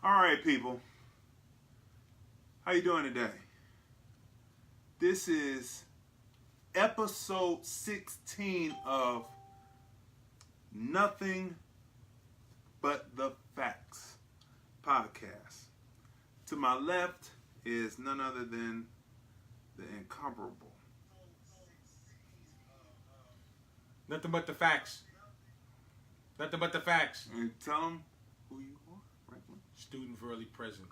All right, people. How you doing today? This is episode 16 of Nothing But the Facts podcast. To my left is none other than the incomparable. Nothing but the facts. Nothing but the facts. And tell them who you are, Franklin. Student Verley present.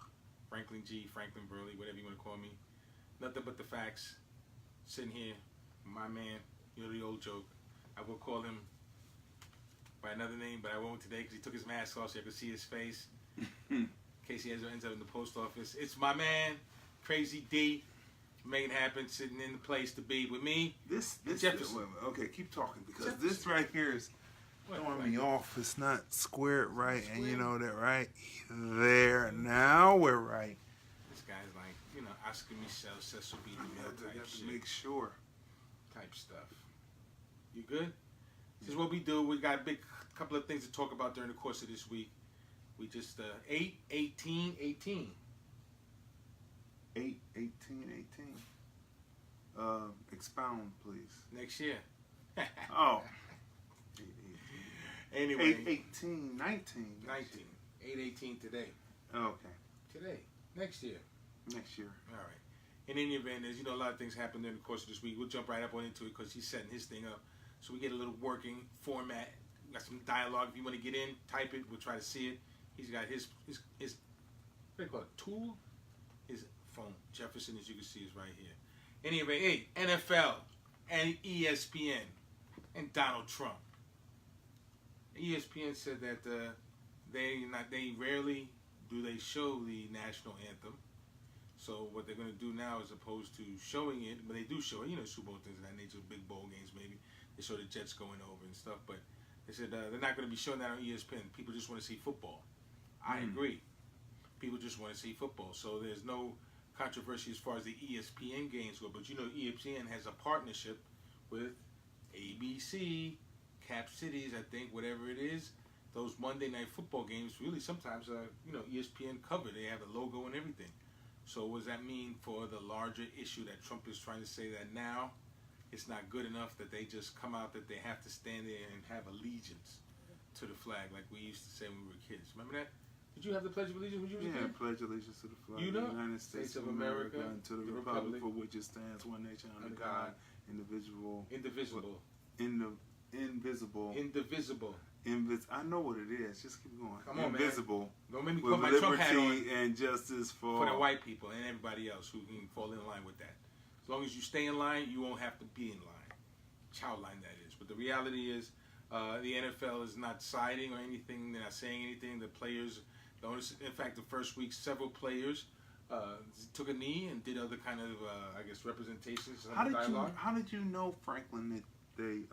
Franklyn G, Franklin Verley, whatever you want to call me. Nothing but the facts. Sitting here, my man, you know the old joke. I will call him by another name, but I won't today because he took his mask off so I could see his face. In case he ends up in the post office. It's my man, Crazy Dee. Making it happen, sitting in the place to be with me. This Jefferson. okay, keep talking because Jefferson. this right here is throwing me off. It's not squared right, and you know that right there. Now we're right. This guy's like, you know, Oscar Michelle, Cecil B. DeMille type have to shit. make sure. Type stuff. You good? This is what we do. We got a big couple of things to talk about during the course of this week. We just 8/18/18. 8/18/18. Expound, please. Next year. Oh. Anyway. 8/18/19. 19. 8/18 today. Okay. Today. Next year. Next year. All right. In any event, as you know, a lot of things happened during the course of this week. We'll jump right up on into it because he's setting his thing up. So we get a little working format. We got some dialogue. If you want to get in, type it. We'll try to see it. He's got his what do you call it? Tool? His phone. Jefferson, as you can see, is right here. Anyway, hey, NFL and ESPN and Donald Trump. ESPN said that they rarely do they show the national anthem. So what they're going to do now, as opposed to showing it, but they do show it, you know, Super Bowl things of that nature, big bowl games maybe. They show the Jets going over and stuff, but they said they're not going to be showing that on ESPN. People just want to see football. I agree. People just want to see football. So there's no controversy as far as the ESPN games go, but you know ESPN has a partnership with ABC, Cap Cities, I think, whatever it is. Those Monday Night Football games really sometimes are, you know, ESPN covered. They have the logo and everything. So what does that mean for the larger issue that Trump is trying to say that now it's not good enough that they just come out that they have to stand there and have allegiance to the flag like we used to say when we were kids. Remember that? Did you have the Pledge of Allegiance when you were a kid? Pledge allegiance to the flag You know? of the United States of America and to the republic for which it stands, one nation under God, indivisible. I know what it is. Just keep going. Come on, Invisible. Man. Don't make me with put my Trump hat on. liberty and justice for the white people and everybody else who can fall in line with that. As long as you stay in line, you won't have to be in line. Child line, that is. But the reality is, the NFL is not siding or anything. They're not saying anything. The players, in fact, the first week, several players took a knee and did other kind of, I guess, representations. How did you know, Franklin, that they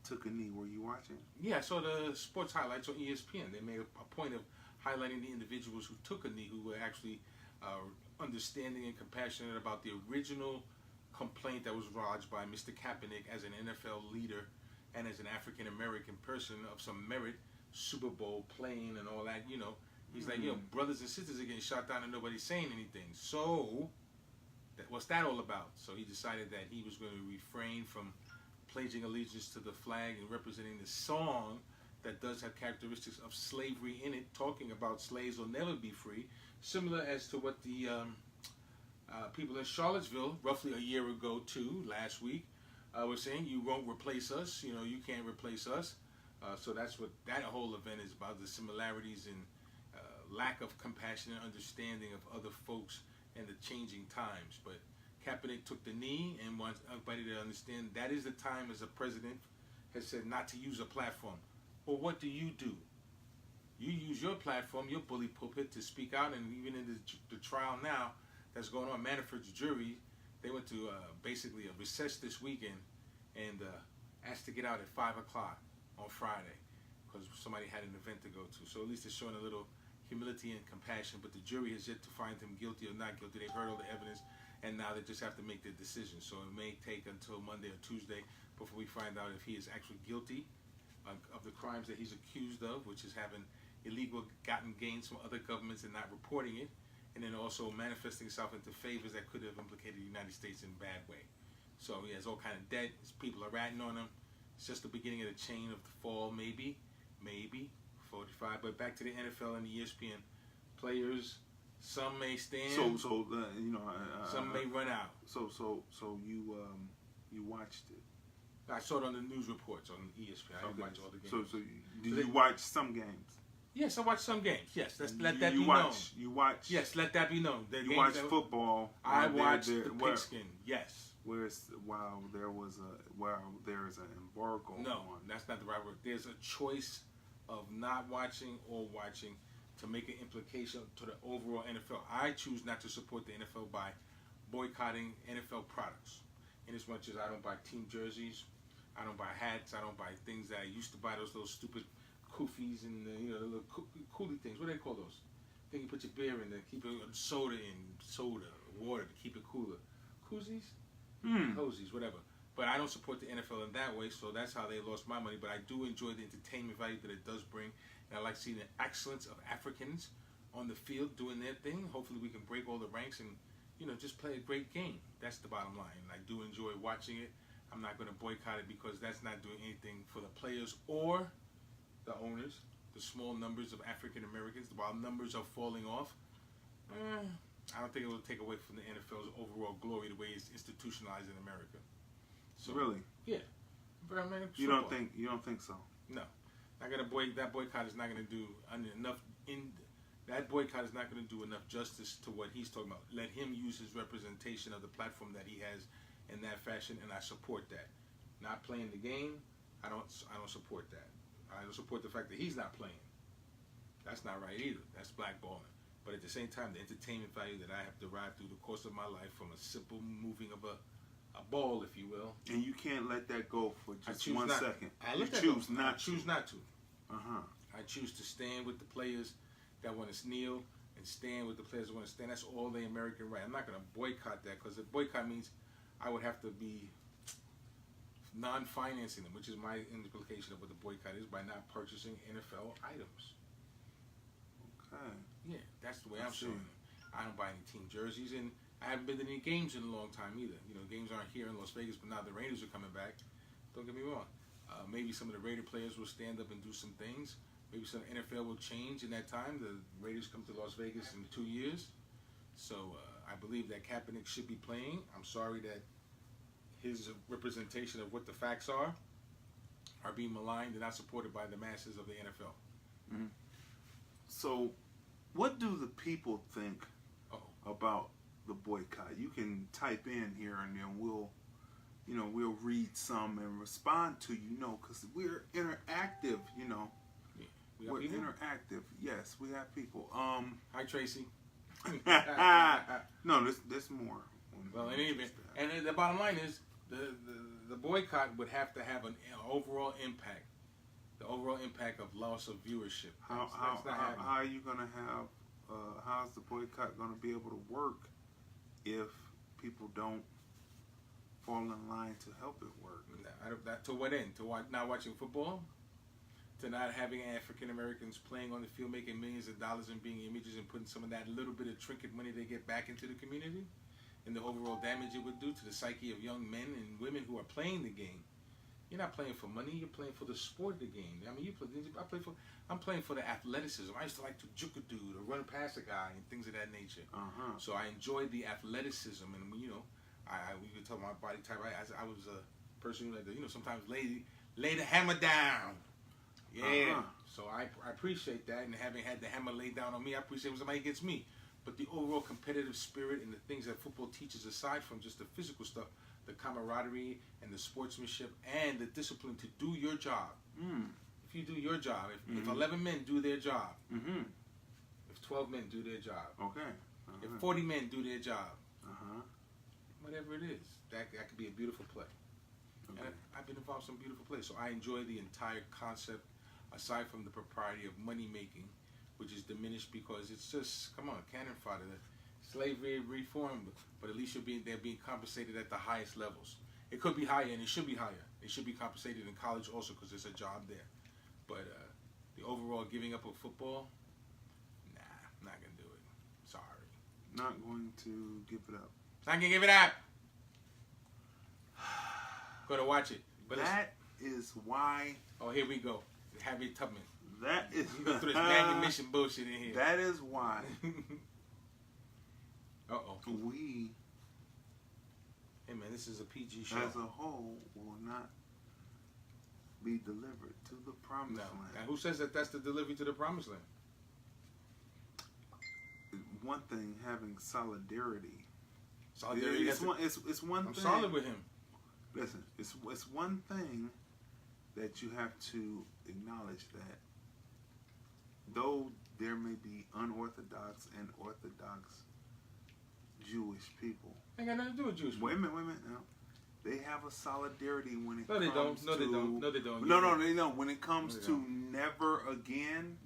took a knee? Were you watching? Yeah, I saw the sports highlights on ESPN. They made a point of highlighting the individuals who took a knee, who were actually understanding and compassionate about the original complaint that was lodged by Mr. Kaepernick as an NFL leader and as an African American person of some merit, Super Bowl playing and all that. You know, he's like, you know, brothers and sisters are getting shot down and nobody's saying anything. So, what's that all about? So he decided that he was going to refrain from pledging allegiance to the flag and representing the song that does have characteristics of slavery in it, talking about slaves will never be free, similar as to what the people in Charlottesville, roughly a year ago too, last week, were saying, you won't replace us, you know, you can't replace us. So that's what that whole event is about, the similarities and lack of compassion and understanding of other folks and the changing times. But Kaepernick took the knee and wants everybody to understand that is the time, as a president has said, not to use a platform. Well, what do? You use your platform, your bully pulpit, to speak out. And even in the trial now that's going on, Manafort's jury, they went to basically a recess this weekend and asked to get out at 5 o'clock on Friday because somebody had an event to go to. So at least they're showing a little humility and compassion, but the jury has yet to find him guilty or not guilty. They've heard all the evidence, and now they just have to make their decision. So it may take until Monday or Tuesday before we find out if he is actually guilty of the crimes that he's accused of, which is having illegal gotten gains from other governments and not reporting it, and then also manifesting itself into favors that could have implicated the United States in a bad way. So he has all kind of debt. People are ratting on him. It's just the beginning of the chain of the fall, maybe 45. But back to the NFL and the ESPN players. Some may stand. So you know, some may run out. So you watched it. I saw it on the news reports on ESPN. I didn't watch all the games. So did you watch some games? Yes, I watched some games. Yes, let that be known. You watch. Yes, let that be known. You watch football. I watched the pigskin. Yes. While there is an embargo. No, that's not the right word. There's a choice of not watching or watching to make an implication to the overall NFL. I choose not to support the NFL by boycotting NFL products. In as much as I don't buy team jerseys, I don't buy hats, I don't buy things that I used to buy, those little stupid koofies and the little coolie things. What do they call those? Thing you put your beer in to keep it soda, water to keep it cooler. Koozies? Cozies, whatever. But I don't support the NFL in that way, so that's how they lost my money. But I do enjoy the entertainment value that it does bring. And I like seeing the excellence of Africans on the field doing their thing. Hopefully we can break all the ranks and, just play a great game. That's the bottom line. And I do enjoy watching it. I'm not going to boycott it because that's not doing anything for the players or the owners, the small numbers of African Americans. While numbers are falling off, I don't think it will take away from the NFL's overall glory the way it's institutionalized in America. So, really? Yeah. You don't think so? No. That boycott is not going to do enough. That boycott is not going to do enough justice to what he's talking about. Let him use his representation of the platform that he has in that fashion, and I support that. Not playing the game, I don't support that. I don't support the fact that he's not playing. That's not right either. That's blackballing. But at the same time, the entertainment value that I have derived through the course of my life from a simple moving of a ball, if you will. And you can't let that go for just 1 second. I choose not to. I choose to stand with the players that want to kneel and stand with the players that want to stand. That's all the American right. I'm not going to boycott that because the boycott means I would have to be non-financing them, which is my implication of what the boycott is by not purchasing NFL items. Okay. Yeah, that's the way I'm showing it. I don't buy any team jerseys, and I haven't been to any games in a long time either. Games aren't here in Las Vegas, but now the Raiders are coming back. Don't get me wrong. Maybe some of the Raider players will stand up and do some things. Maybe some NFL will change in that time. The Raiders come to Las Vegas in 2 years. So I believe that Kaepernick should be playing. I'm sorry that his representation of what the facts are being maligned and not supported by the masses of the NFL. Mm-hmm. So what do the people think about the boycott? You can type in here and then we'll read some and respond to because we're interactive, Yeah. We're interactive. Yes, we have people. Hi, Tracy. No, there's more. Well, in any event, and the bottom line is the boycott would have to have an overall impact. The overall impact of loss of viewership. How are you going to have? How's the boycott going to be able to work if people don't fall in line to help it work? To what end? To not watching football? To not having African Americans playing on the field, making millions of dollars and being images and putting some of that little bit of trinket money they get back into the community? And the overall damage it would do to the psyche of young men and women who are playing the game. You're not playing for money. You're playing for the sport of the game. I mean, I'm playing for the athleticism. I used to like to juke a dude or run past a guy and things of that nature. So I enjoyed the athleticism, and we could tell my body type. I was a person who like to, sometimes lay the hammer down. Yeah. So I appreciate that, and having had the hammer laid down on me, I appreciate when somebody gets me. But the overall competitive spirit and the things that football teaches, aside from just the physical stuff, the camaraderie and the sportsmanship and the discipline to do your job. If you do your job, if 11 men do their job, if 12 men do their job, if 40 men do their job, whatever it is, that could be a beautiful play. And I've been involved in some beautiful plays, so I enjoy the entire concept, aside from the propriety of money making, which is diminished because it's just, come on, cannon fodder. Slavery reform, but at least they're being compensated at the highest levels. It could be higher, and it should be higher. They should be compensated in college also because there's a job there. But the overall called giving up a football. Nah, I'm not gonna do it. Sorry. Not going to give it up. Not gonna give it up. Gonna watch it. But that is why. Oh, here we go. Harriet Tubman. That is. You go through this manumission bullshit in here. That is why. We. Hey man, this is a PG show. As a whole, will not be delivered to the promised land. And who says that that's the delivery to the promised land? One thing, having solidarity. Solidarity. It's one I'm thing. solid with him. Listen, it's one thing that you have to acknowledge that though there may be unorthodox and orthodox Jewish people. Ain't got nothing to do with Jewish people. Wait a minute. No. They have a solidarity when it comes they don't. to... No, they don't. No, they don't. No, they don't. When it comes to never again...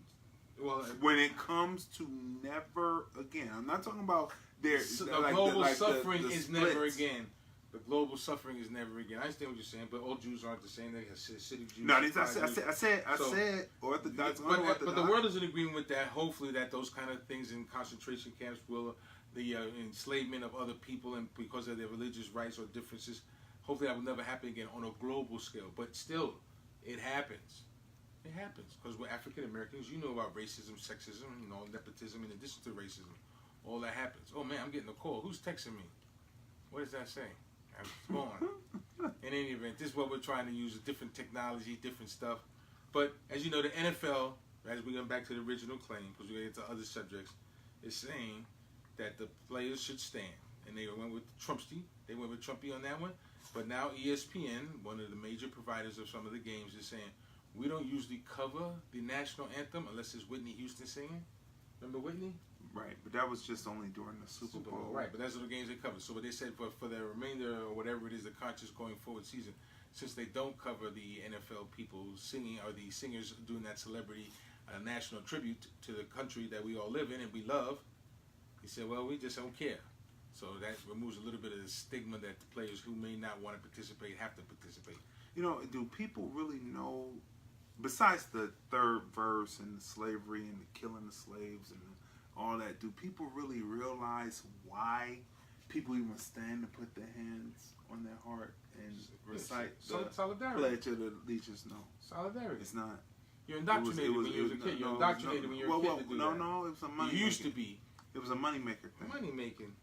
Well, when it comes to never again... I'm not talking about their... So the global suffering is never again. The global suffering is never again. I understand what you're saying, but all Jews aren't the same. They have Hasidic Jews. No, I said Orthodox, unorthodox. But the world is in agreement with that. Hopefully that those kind of things in concentration camps will... the enslavement of other people and because of their religious rights or differences. Hopefully that will never happen again on a global scale. But still, it happens. It happens. Because we're African Americans. You know about racism, sexism, nepotism in addition to racism. All that happens. Oh man, I'm getting a call. Who's texting me? What does that say? It's gone. In any event, this is what we're trying to use. Different technology, different stuff. But as you know, the NFL, as we go back to the original claim, because we get into other subjects, is saying that the players should stand. And they went with Trumpsty. They went with Trumpy on that one. But now ESPN, one of the major providers of some of the games, is saying, we don't usually cover the national anthem unless it's Whitney Houston singing. Remember Whitney? Right, but that was just only during the Super Bowl. Right, but that's the games they covered. So what they said for the remainder or whatever it is, the conscious going forward season, since they don't cover the NFL people singing or the singers doing that celebrity national tribute to the country that we all live in and we love, he said, well, we just don't care. So that removes a little bit of the stigma that the players who may not want to participate have to participate. Do people really know, besides the third verse and the slavery and the killing the slaves and all that, do people really realize why people even stand to put their hands on their heart and recite the solidarity. Pledge of Allegiance? No. Solidarity. It's not. You're indoctrinated when you were a kid. You're indoctrinated when you were a kid to do that. No, it was a money maker. You used to be. It was a moneymaker thing. Money making.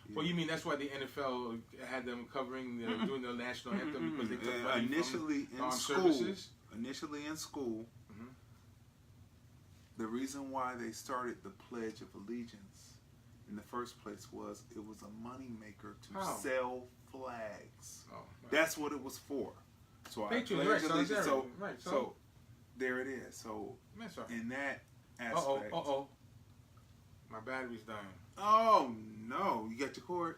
Yeah. Well, you mean that's why the NFL had them covering, doing the national anthem because they took money initially from in school. Services? Initially in school, the reason why they started the Pledge of Allegiance in the first place was it was a moneymaker to sell flags. Oh, right. That's what it was for. So Patriots, right? So there it is. So in that aspect. My battery's dying. Oh no! You got your cord?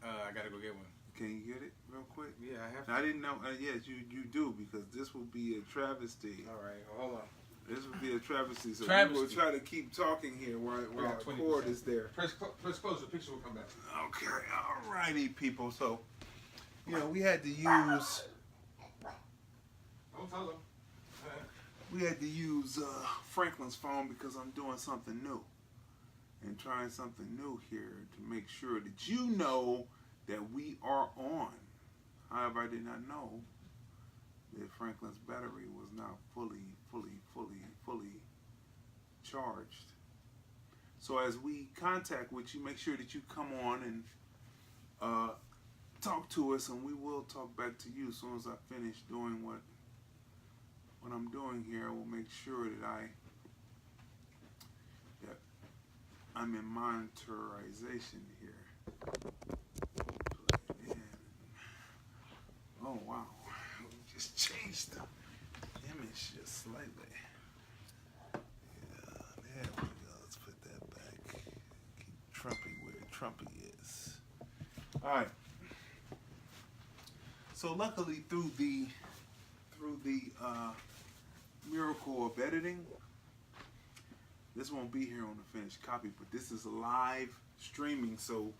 I gotta go get one. Can you get it real quick? Yeah, I have to. I didn't know. Yes, you do, because this will be a travesty. All right, hold on. This will be a travesty. So we will try to keep talking here while the cord is there. Press close. The picture will come back. Okay, all righty, people. So, we had to use. Don't tell them. We had to use Franklin's phone because I'm doing something new. And trying something new here to make sure that you know that we are on. However, I did not know that Franklin's battery was not fully charged. So as we contact with you, make sure that you come on and talk to us, and we will talk back to you as soon as I finish doing what I'm doing here. I will make sure that I'm in monitorization here. Oh wow, we just changed the image just slightly. Yeah, there we go. Let's put that back. Keep Trumpy where Trumpy is. All right. So luckily through the miracle of editing, this won't be here on the finished copy, but this is live streaming, so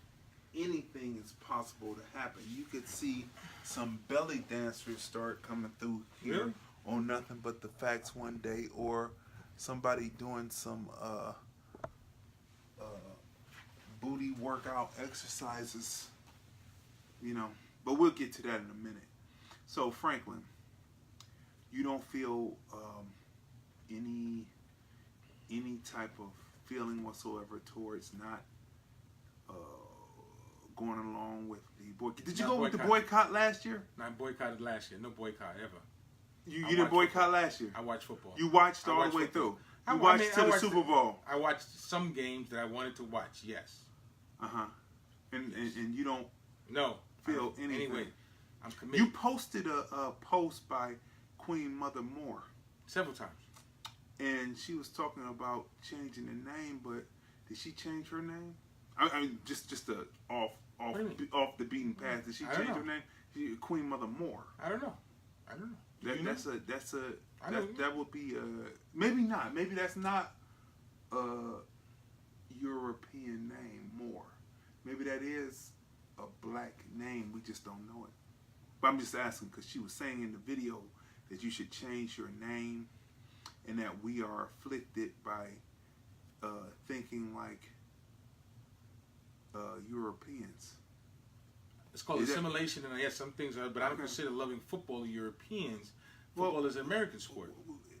anything is possible to happen. You could see some belly dancers start coming through here on Nothing But the Facts one day, or somebody doing some booty workout exercises, you know. But we'll get to that in a minute. So Franklin, you don't feel any type of feeling whatsoever towards not going along with the boycott. Did you go with the boycott last year? Not boycotted last year. No boycott ever. You didn't boycott last year? I watched football. You watched all the way through? You watched to the Super Bowl? I watched some games that I wanted to watch, yes. Uh-huh. And you don't feel anything? Anyway, I'm committed. You posted a post by Queen Mother Moore. Several times. And she was talking about changing the name, but did she change her name? I mean, just off the beaten path. Did she change her name? Queen Mother Moore. I don't know. That would be maybe not. Maybe that's not a European name. Moore. Maybe that is a black name. We just don't know it. But I'm just asking because she was saying in the video that you should change your name, and that we are afflicted by thinking like Europeans. It's called assimilation, and yes, some things are, but I don't consider loving football Europeans. Football is an American sport.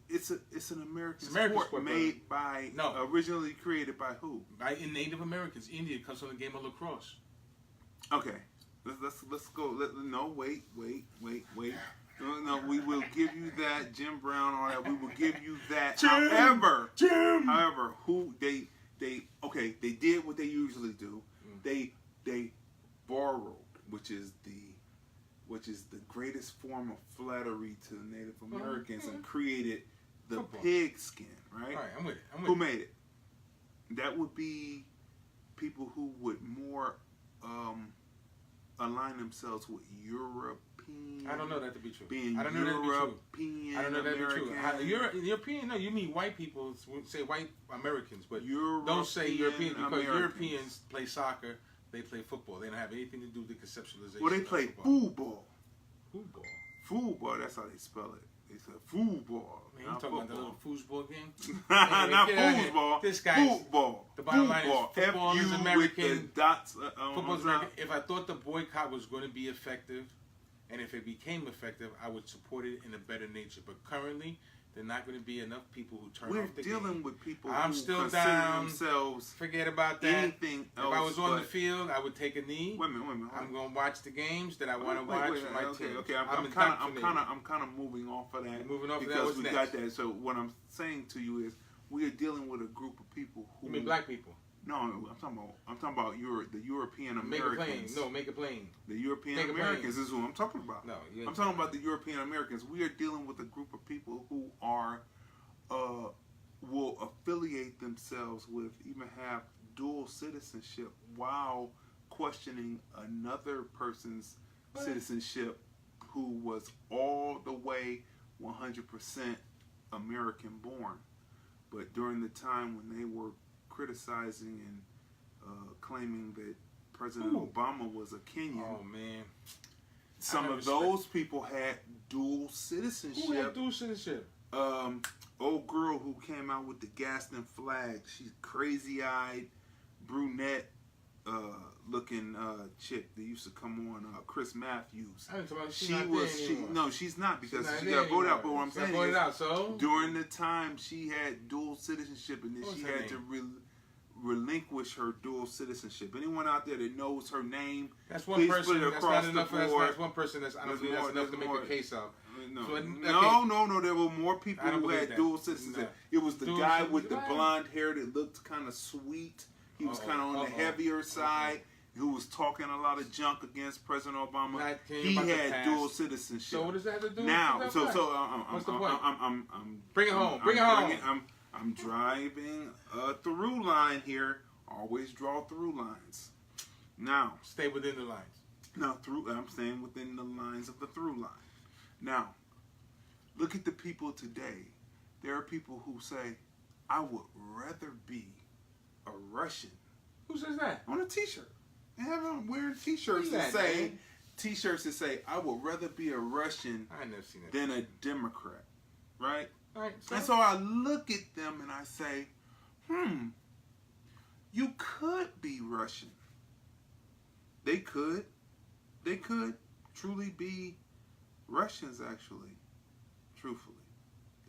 It's an American sport made by, originally created by who? By Native Americans. India comes from the game of lacrosse. Okay, let's go. Wait. No, we will give you that, Jim Brown, all that. We will give you that. However, who they did what they usually do. They borrowed, which is the greatest form of flattery to the Native Americans, and created the pig skin, right? All right, I'm with it. Who made it? That would be people who would more align themselves with European. I don't know that to be true. I don't know that to be true. I don't know that to be true. European, no, you mean white people, say white Americans, but don't say Europeans, because Europeans play soccer, they play football. They don't have anything to do with the conceptualization. Well, they play football. Football. Football, that's how they spell it. They say football. Man, you talking about the little foosball game? Not foosball. This guy's football. The bottom line is football is American. With the dots, football is American. If I thought the boycott was going to be effective, and if it became effective, I would support it in a better nature. But currently, there are not going to be enough people who turn off the game. We're dealing with people I'm who still consider down. themselves Forget about that. Anything else. If I was on the field, I would take a knee. Wait a minute. I'm going to watch the games that I want to watch. Okay. I'm kind of moving off of that. Moving off because of that. We got that. So what I'm saying to you is, we are dealing with a group of people who. You mean black people? No, I'm talking about the European Americans. Make it plain. The European Americans is who I'm talking about. No, I'm talking about the European Americans. We are dealing with a group of people who are will affiliate themselves with, even have dual citizenship, while questioning another person's citizenship who was all the way 100% American born. But during the time when they were criticizing and claiming that President Obama was a Kenyan. Oh, man. Some of those people had dual citizenship. Who had dual citizenship? Old girl who came out with the Gaston flag. She's crazy-eyed, brunette looking chick that used to come on Chris Matthews. She's not, because she got voted out. But what I'm saying is, during the time she had dual citizenship, and then she had to relinquish her dual citizenship. Anyone out there that knows her name, that's one person. That's not enough. That's one person. I don't think that's enough to make a case out. No. There were more people who had dual citizenship. It was the guy with the blonde hair that looked kind of sweet. He was kind of on the heavier side. Who was talking a lot of junk against President Obama. He had dual citizenship. So what does that have to do? Now, what's the point? Bring it home. I'm driving a through line here. Always draw through lines. Now, stay within the lines. Now, I'm staying within the lines of the through line. Now, look at the people today. There are people who say, "I would rather be a Russian." Who says that? On a T-shirt. They have them wearing T-shirts that say, "I would rather be a Russian than a Democrat." Right? All right, And so I look at them and I say, you could be Russian. They could truly be Russians, actually. Truthfully.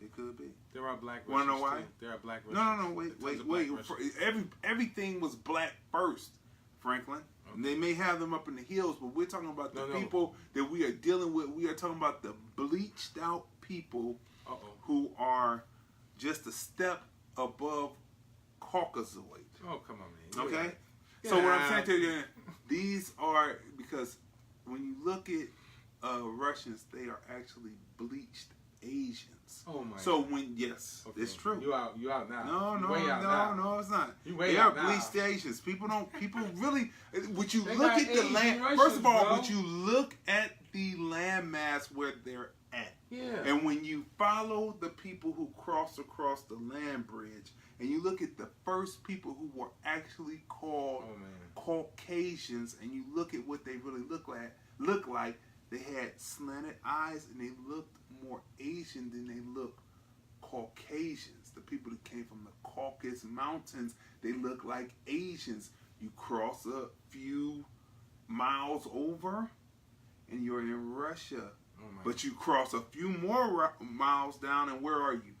They could be. There are black Russians. Want to know why? Too. There are black Russians. No, wait. Everything was black first, Franklin. Okay. They may have them up in the hills, but we're talking about the people that we are dealing with. We are talking about the bleached out people who are just a step above Caucasoid. Oh, come on, man. Okay? Yeah. So what I'm saying to you, these are, because when you look at Russians, they are actually bleached Asians. Oh my! So when it's true. You out now. No, it's not. They are bleached Asians. People really. Would you look at the land? Russians, first of all, would you look at the landmass where they're at? Yeah. And when you follow the people who crossed across the land bridge, and you look at the first people who were actually called Caucasians, and you look at what they really look like, they had slanted eyes, and they looked more Asian than they looked Caucasians. The people that came from the Caucasus Mountains, they look like Asians. You cross a few miles over, and you're in Russia. But you cross a few more miles down, and where are you?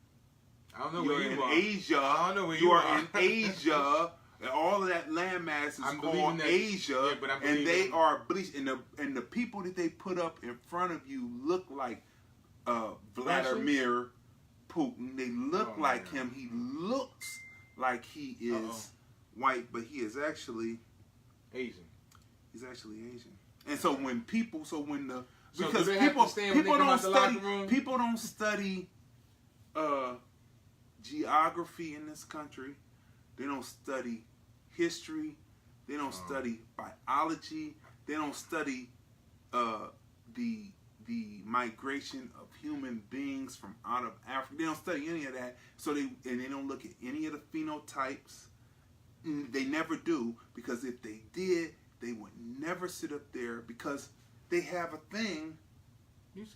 I don't know where you are. You're in Asia. I don't know where you are. In Asia. And all of that landmass is called Asia, and they are bleached. And the people that they put up in front of you look like Vladimir Putin. They look like him. He looks like he is white, but he is actually Asian. He's actually Asian. And so when people, because people don't study geography in this country. They don't study history. They don't study biology. They don't study the migration of human beings from out of Africa. They don't study any of that. So they don't look at any of the phenotypes. They never do, because if they did, they would never sit up there, because they have a thing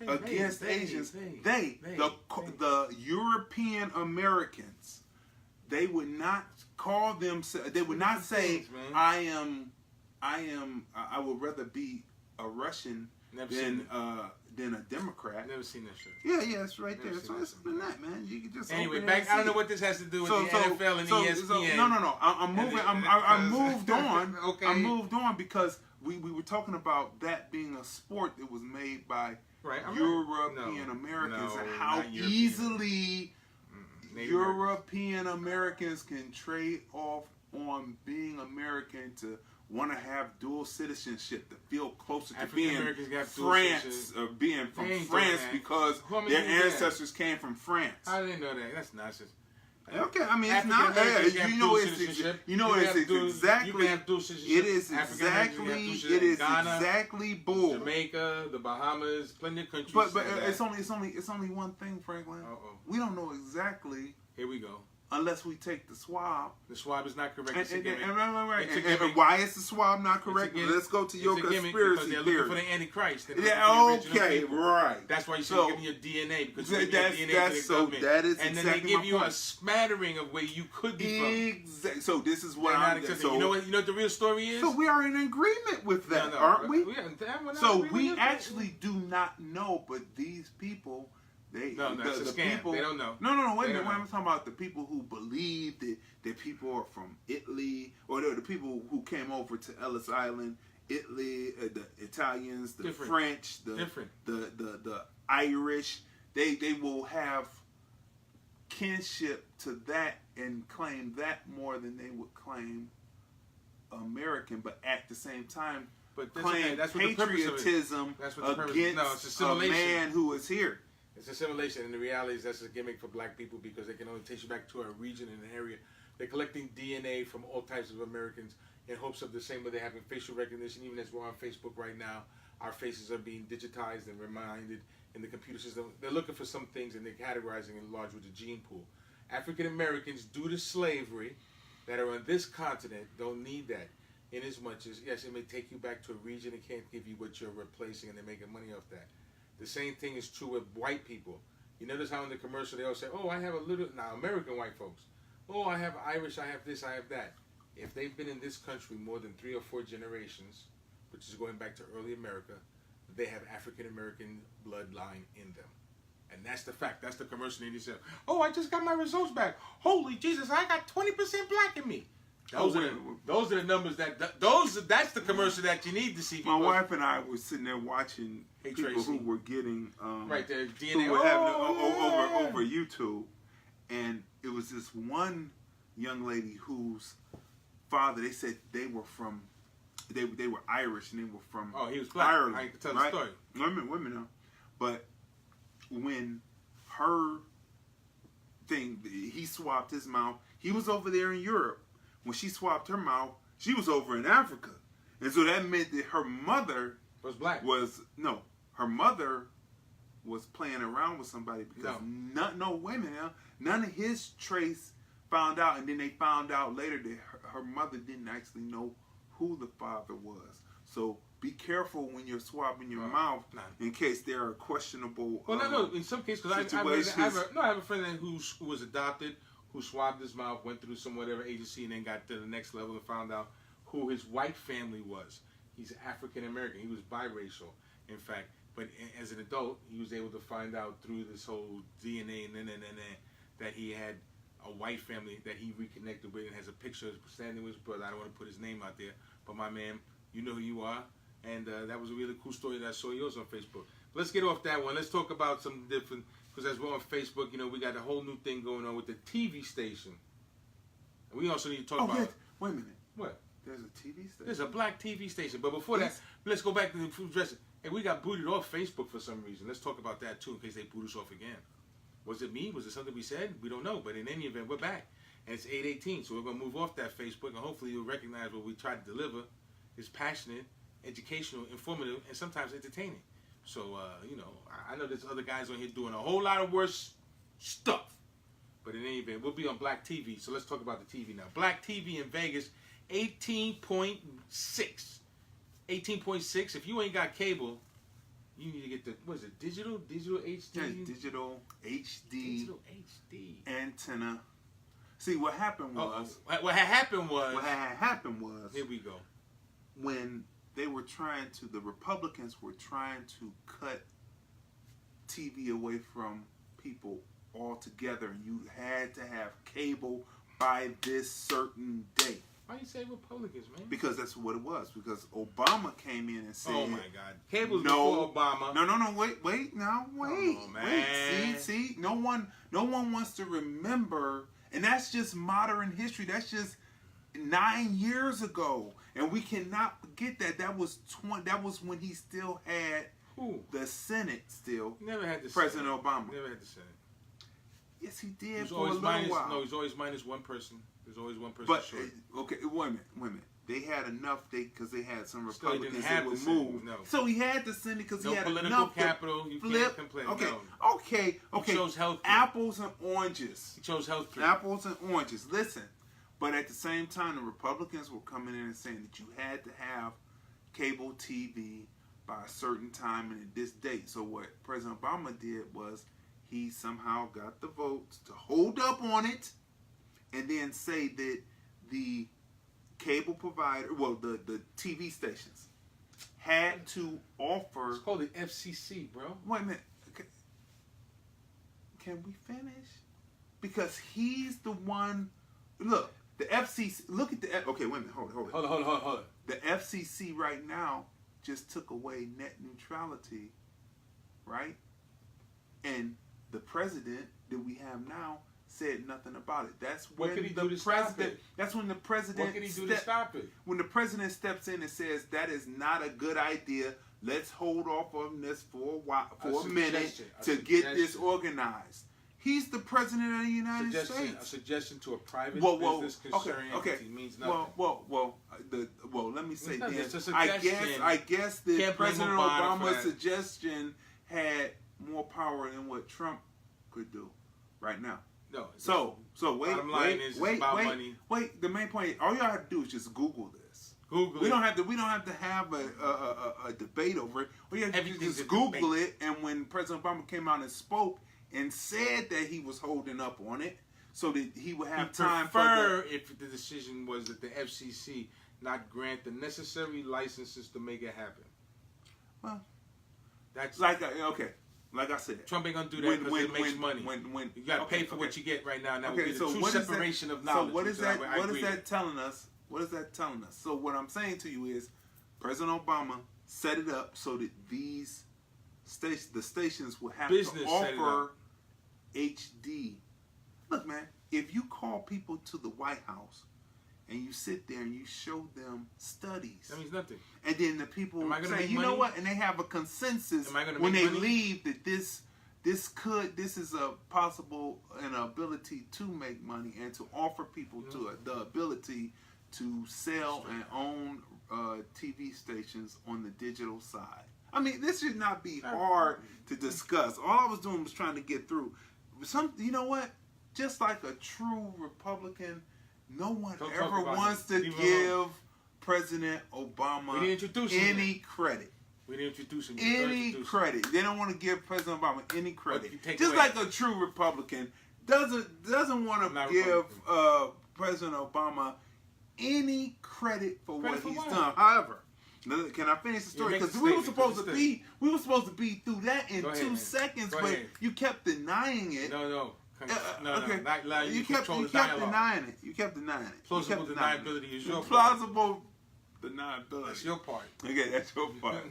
against Asians. The European Americans, they would not call them. They would not say, "I would rather be a Russian than a Democrat." Never seen that shit. Yeah, it's right there. So it's been that, man. You can just anyway. Back. I don't know what this has to do with the NFL and ESPN. No. I'm moving. I moved on. Okay. I moved on because we were talking about that being a sport that was made by European Americans, and how easily European Americans can trade off on being American to want to have dual citizenship, to feel closer to being France, or being from France, because their ancestors came from France. I didn't know that. That's nonsense. Okay, I mean, it's not bad. It is exactly bull. Jamaica, the Bahamas, plenty of countries. But it's only one thing, Franklin. We don't know exactly. Here we go. Unless we take the swab. The swab is not correct. It's a gimmick. And why is the swab not correct? Let's go to your conspiracy theory. They're looking for the Antichrist. Right. That's why you should give me your DNA, because you get your DNA for the government. That is and then they give you a smattering of where you could be from. Exactly. So this is what I'm saying. You know what the real story is? So we are in agreement with that, aren't we? So we actually do not know, but these people. That's a scam. People, they don't know. No. Wait a minute. I'm talking about the people who believe that people are from Italy, or the people who came over to Ellis Island, Italy, the Italians, the French, the Irish. They will have kinship to that and claim that more than they would claim American, but at the same time claim patriotism against a man who is here. It's assimilation, and the reality is that's a gimmick for black people, because they can only take you back to a region and an area. They're collecting DNA from all types of Americans in hopes of the same way they're having facial recognition. Even as we're on Facebook right now, our faces are being digitized and reminded in the computer system. They're looking for some things, and they're categorizing in large with the gene pool. African Americans, due to slavery, that are on this continent, don't need that. In as much as, yes, it may take you back to a region, it can't give you what you're replacing, and they're making money off that. The same thing is true with white people. You notice how in the commercial they all say, "Oh, I have a little." Now, American white folks, "Oh, I have Irish, I have this, I have that." If they've been in this country more than 3 or 4 generations, which is going back to early America, they have African American bloodline in them. And that's the fact. That's the commercial they say, "Oh, I just got my results back. Holy Jesus, I got 20% black in me." Those are the numbers that's the commercial that you need to see. My wife and I were sitting there watching people who were getting right there DNA who were having over YouTube, and it was this one young lady whose father, they said they were from they were Irish and they were from he was black. Ireland. I can tell right? the story. Women now, but when her thing, he swapped his mouth. He was over there in Europe. When she swapped her mouth, she was over in Africa, and so that meant that her mother was black. Her mother was playing around with somebody because no women, none of his trace found out, and then they found out later that her mother didn't actually know who the father was. So be careful when you're swapping your mouth in case there are questionable. Well, no. In some cases, because I have a friend who was adopted, who swabbed his mouth, went through some whatever agency, and then got to the next level and found out who his white family was. He's African American. He was biracial, in fact. But as an adult, he was able to find out through this whole DNA and that he had a white family that he reconnected with and has a picture of standing with his brother. I don't want to put his name out there, but my man, you know who you are. And that was a really cool story that I saw yours on Facebook. But let's get off that one. Let's talk about some different, because as we're on Facebook, we got a whole new thing going on with the TV station. And we also need to talk about... Wait a minute. What? There's a TV station? There's a black TV station. But before that, let's go back to the food dressing. Hey, we got booted off Facebook for some reason. Let's talk about that too in case they boot us off again. Was it me? Was it something we said? We don't know. But in any event, we're back. And it's 8:18, so we're going to move off that Facebook, and hopefully you'll recognize what we try to deliver is passionate, educational, informative, and sometimes entertaining. So, I know there's other guys on here doing a whole lot of worse stuff. But in any event, we'll be on Black TV. So let's talk about the TV now. Black TV in Vegas, 18.6. 18.6. If you ain't got cable, you need to get the, what is it, digital HD? Yeah, digital HD. Digital HD. Antenna. See, what happened was... What had happened was... Here we go. When they were the Republicans were trying to cut TV away from people altogether, and you had to have cable by this certain date. Why you say Republicans, man? Because that's what it was. Because Obama came in and said, "Oh my God, cable's before Obama." No, wait, now, wait, oh, man. wait. See, no one wants to remember, and that's just modern history. That's just 9 years ago, and we cannot forget that. That was when he still had the Senate. Still, never had the President Senate. Obama. Never had the Senate. Yes, he did for a little while. No, he's always minus one person. There's always one person short. Okay, wait a minute. They had enough because they had some Republicans that would move. No. So he had to send it because he had political enough capital. You flip. Can't complain. Okay, no. okay. He chose health care. Apples and oranges. He chose health care. Apples and oranges. Listen, but at the same time, the Republicans were coming in and saying that you had to have cable TV by a certain time and at this date. So what President Obama did was he somehow got the votes to hold up on it and then say that the cable provider, the TV stations had to offer... It's called the FCC, bro. Wait a minute. Can we finish? Because he's the one... Look, the FCC... Look at the... Okay, wait a minute. Hold it. The FCC right now just took away net neutrality, right? And the president that we have now said nothing about it. That's when That's when the president. What can he do to stop it? When the president steps in and says that is not a good idea. Let's hold off on this for a minute to get this organized. He's the president of the United States. A suggestion to a private business concerning entity means nothing. Let me say nothing. this. I guess that President Obama's suggestion had more power than what Trump could do right now. No. So wait. Money. The main point. All y'all have to do is just Google this. We don't have to have a debate over it. We have to just Google it. And when President Obama came out and spoke, and said that he was holding up on it so that he would have He'd time prefer if the decision was that the FCC not grant the necessary licenses to make it happen. Well, that's like I said, Trump ain't gonna do that because it makes money. When you gotta pay for what you get right now. And that would be the so true what is separation that, of knowledge. So what is that? I What is agree. that telling us? What is that telling us? So what I'm saying to you is, President Obama set it up so that the stations will have Business to set it offer up. HD. Look, man, if you call people to the White House and you sit there and you show them studies, That means nothing. and then the people Am I gonna say, make you know money? what, and they have a consensus Am I gonna when make they money? leave that this is a possible and ability to make money and to offer people to the ability to sell and own TV stations on the digital side. I mean, this should not be hard to discuss. All I was doing was trying to get through. You know what? Just like a true Republican, no one Don't talk ever about wants it. to Leave him give alone. President Obama We didn't introduce him any yet. credit. We didn't introduce him. Any credit. They don't want to give President Obama any credit. you take Just away- like a true Republican doesn't want Not to give Republican. President Obama any credit for Credit what for he's what? done. However, can I finish the story? make Because the we were statement, supposed to because be through that in Go ahead, 2 man. seconds, Go but ahead. you kept denying it. No. Okay. Not allowing you to kept control the denying dialogue. it. You kept denying it. Plausible You kept denying deniability it. is your part. Plausible deniability. That's your part. Okay, that's your part.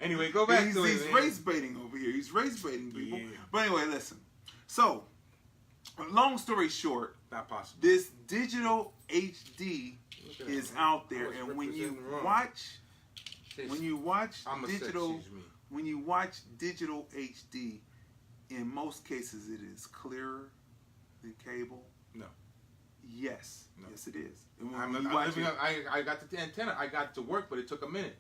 Anyway, go back he's to it. man. race baiting over here. He's race baiting people. Yeah. But anyway, listen. So, long story short, Not possible. this digital HD Look at that, is man. out there, I was and when you representing wrong. watch I'm a digital, sexist, me. when you watch digital HD, in most cases it is clearer than cable. No. Yes, No. yes it is. And when I'm you living watch it- up, I got the antenna. I got to work, but it took a minute.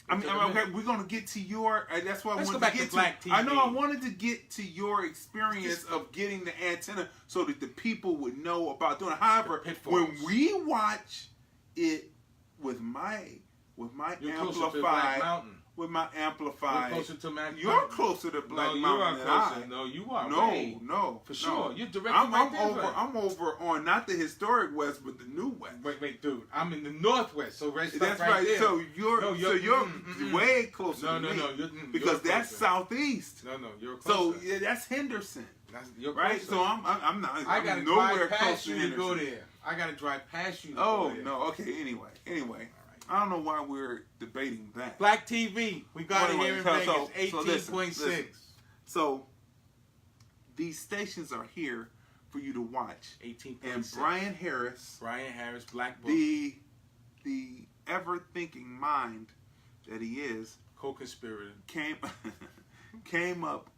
okay, we're gonna get to your. That's why I Let's wanted go back to get to Black TV. I know I wanted to get to your experience of getting the antenna so that the people would know about doing it. However, The pitfalls. when we watch it with my You're closer to Black amplified, Mountain. with my amplified, You're closer to Black you're Mountain. closer to Black No, you Mountain are than closer. I. No, you are. No, way. no, For sure. no. You're directly I'm right there. over. I'm over on not the historic West, but the new West. Wait, dude. I'm in the Northwest, so right That's right right. there. So you're way closer No, to no, me. no. You're Because that's closer. southeast. No, you're So closer. yeah, that's Henderson, You're right? closer. So I'm not. I gotta I'm nowhere drive past close you to to go Henderson. there. I gotta drive past you to Oh go there. no. Okay. Anyway, I don't know why we're debating that. Black TV. We got it Anyway, here in so Vegas. listen, 18.6. So these stations are here for you to watch. 18.6. And Brian Harris, Black Book. the ever-thinking mind that he is, Co-conspirator. came up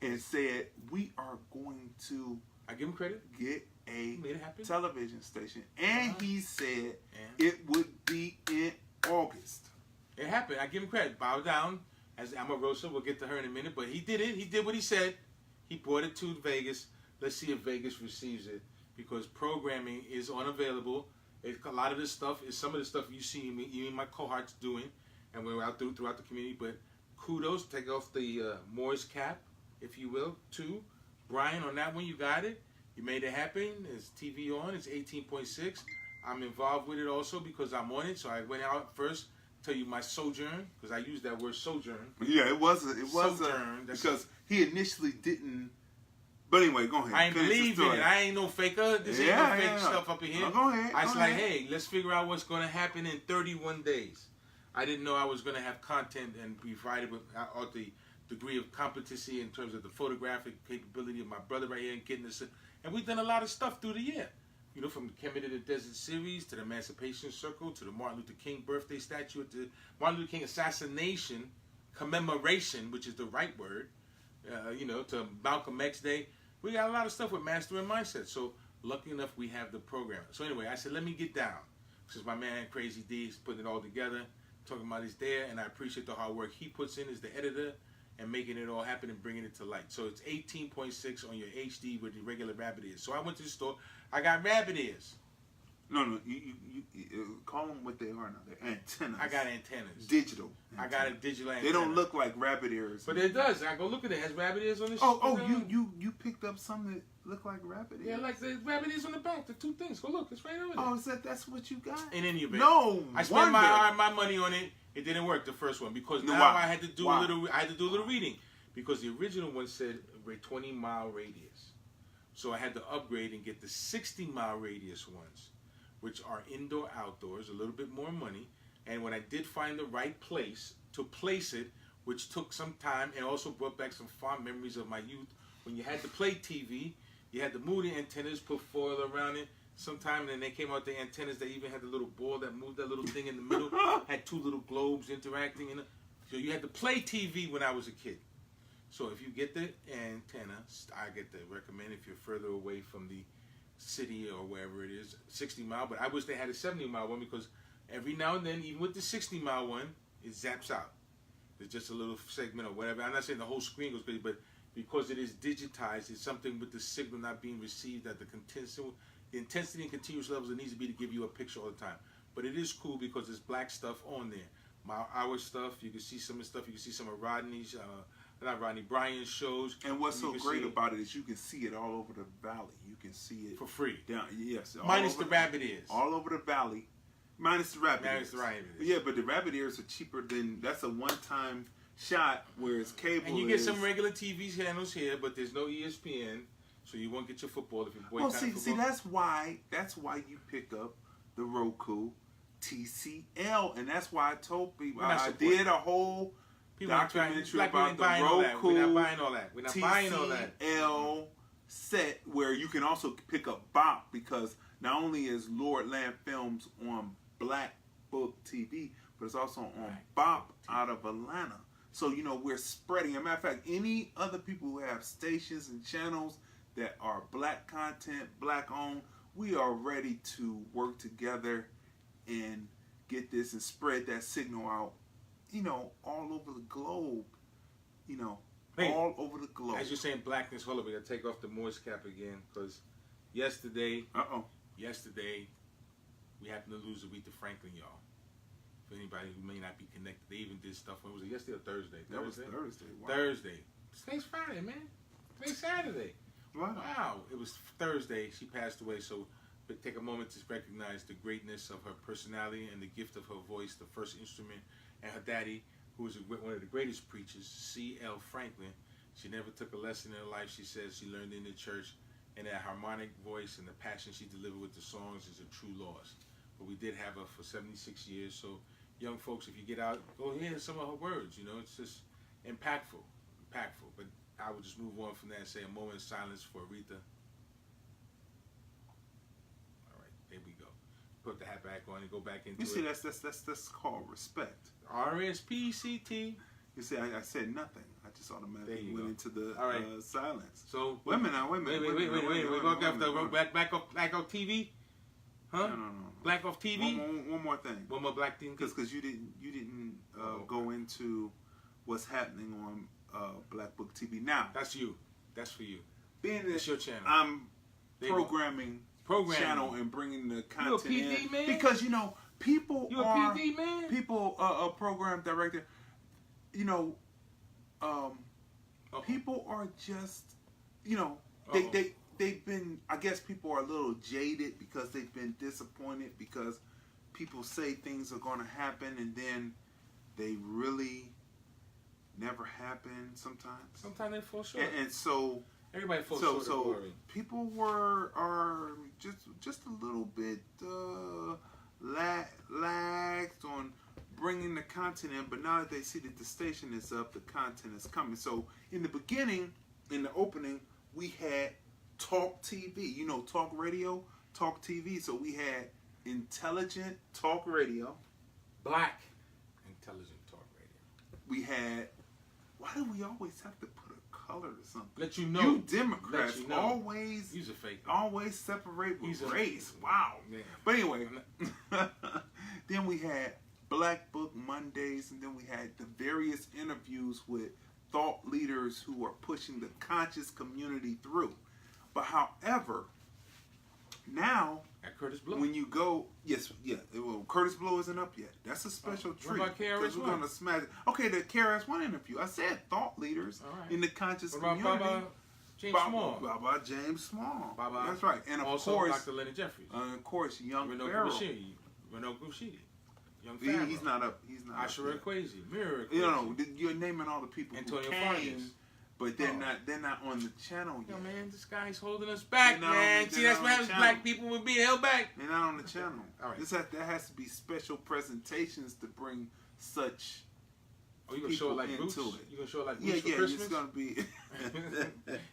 and said, we are going to I give him credit. get a Made it happen. television station. And he said And it would be in August. it happened. I give him credit. Bow down. As Amarosa, we'll get to her in a minute. But he did it. He did what he said. He brought it to Vegas. Let's see if Vegas receives it. Because programming is unavailable. A lot of this stuff is some of the stuff you see me, you and my cohorts doing. And we're out throughout the community. But kudos. Take off the Moore's cap, if you will, to Brian on that one. You got it. You made it happen. It's TV on. It's 18.6. I'm involved with it also because I'm on it. So I went out first, tell you my sojourn, because I used that word sojourn. Yeah, it was Sojourn, because he initially didn't. But anyway, go ahead. I ain't Finish the believe in story. it. I ain't no faker. This ain't no fake stuff up in here. No, go ahead. I was go like, ahead. hey, let's figure out what's going to happen in 31 days. I didn't know I was going to have content and be provided with the degree of competency in terms of the photographic capability of my brother right here and getting this. And we've done a lot of stuff through the year. You know, from the Committed to the Desert series to the Emancipation Circle to the Martin Luther King birthday statue at the Martin Luther King assassination commemoration, which is the right word, to Malcolm X Day. We got a lot of stuff with Master and Mindset. So lucky enough we have the program. So anyway, I said, let me get down. Since my man Crazy Dee is putting it all together, talking about he's there, and I appreciate the hard work he puts in as the editor and making it all happen and bringing it to light. So it's 18.6 on your HD with the regular rabbit ears. So I went to the store. I got rabbit ears. No, you call them what they are now. They're antennas. I got antennas. Digital. I got a digital antenna. They don't look like rabbit ears. But it does. I go look at it. It has rabbit ears on the You picked up some that look like rabbit ears? Yeah, like the rabbit ears on the back. The two things. Go look. It's right over there. Oh, that's what you got? In any event. No, I spent my money on it. It didn't work, the first one, because now I had to do a little reading. Because the original one said a 20-mile radius. So I had to upgrade and get the 60-mile radius ones, which are indoor, outdoors, a little bit more money. And when I did find the right place to place it, which took some time and also brought back some fond memories of my youth, when you had to play TV, you had to move the antennas, put foil around it. Sometime, and then they came out the antennas. They even had the little ball that moved, that little thing in the middle, had two little globes interacting in it. So you had to play TV when I was a kid. So if you get the antenna, I get to recommend if you're further away from the city or wherever it is, 60-mile. But I wish they had a 70-mile one, because every now and then, even with the 60-mile one, it zaps out. There's just a little segment or whatever. I'm not saying the whole screen goes crazy, but because it is digitized, it's something with the signal not being received at the intensity and continuous levels it needs to be to give you a picture all the time. But it is cool because there's black stuff on there. Our stuff, you can see some of the stuff. You can see some of Rodney's, not Rodney, Brian's shows. And what's so great about it is you can see it all over the valley. You can see it for free. Down, yes. Minus the rabbit ears. All over the valley. Minus the rabbit ears. Minus the rabbit ears. Yeah, but the rabbit ears are cheaper than, that's a one-time shot, whereas cable and you get some regular TV channels here, but there's no ESPN. So you won't get your football if you boycott football. See, that's why you pick up the Roku TCL, and that's why I told people I did a whole documentary about the Roku We're not buying all that. We're not buying all that. TCL set where you can also pick up Bop, because not only is Lord Land Films on Black Book TV, but it's also on Bop out of Atlanta. So we're spreading. As a matter of fact, any other people who have stations and channels that are black content, black owned, we are ready to work together and get this and spread that signal out, all over the globe, all over the globe. As you're saying blackness, hold up, we gotta take off the Morse cap again, because yesterday we happened to lose Aretha Franklin, y'all. For anybody who may not be connected, they even did stuff. When was it? Yesterday or Thursday? That was Thursday. Wow. Thursday. Today's Friday, man. Today's Saturday. Wow. It was Thursday. She passed away. So take a moment to recognize the greatness of her personality and the gift of her voice, the first instrument, and her daddy, who was one of the greatest preachers, C.L. Franklin. She never took a lesson in her life. She says she learned in the church, and that harmonic voice and the passion she delivered with the songs is a true loss. But we did have her for 76 years. So young folks, if you get out, go hear some of her words. It's just impactful. But I would just move on from that and say a moment of silence for Aretha. All right, there we go. Put the hat back on and go back into it. You see, that's called respect. RSPCT. You see, I said nothing. I just automatically went into the silence. So wait a minute. Wait. We're going to back off TV. Huh? No. Black off TV. One more thing. One more black thing. Because you didn't go into what's happening on Black Book TV now. That's you. That's for you. Being it's your channel. I'm programming channel and bringing the content you a PD in man? because people you are a PD man? People a program director. People are just they've been, I guess people are a little jaded because they've been disappointed because people say things are going to happen and then they really never happen sometimes. Sometimes they fall short. And so everybody falls short of glory. People are just a little bit lagged on bringing the content in, but now that they see that the station is up, the content is coming. So in the beginning, in the opening, we had talk TV, talk radio, talk TV. So we had intelligent talk radio. Black intelligent talk radio. We had, why do we always have to put a color to something? Let you know. You Democrats you know. always, he's a fake. Always separate with race. Fake. Wow. Yeah. But anyway, then we had Black Book Mondays, and then we had the various interviews with thought leaders who are pushing the conscious community through. But however, now At Curtis Blow. When you go, yes, yeah. Well, Curtis Blow isn't up yet. That's a special treat. What about KRS-One? Because we're gonna smash it. Okay, the KRS-One interview. I said thought leaders in the conscious what about community. James Small. Baba James Small. Baba. That's right. And of also course, Dr. Leonard Jeffries. Of course, Young Renaud Pharaoh. Grouchidi. Young Pharaoh. He's not up. He's not. Ashura Kwesi. Mirror. You know, you're naming all the people Antonio who came, Fargas. but they're not. They're not on the channel yet. Yo, man, this guy's holding us back, man. See, that's what happens. channel. Black people will be held back. They're not on the channel. All right. There has to be special presentations to bring such. Oh, you gonna show it like Roots? It. You gonna show it like Roots for yeah, Christmas? it's gonna be.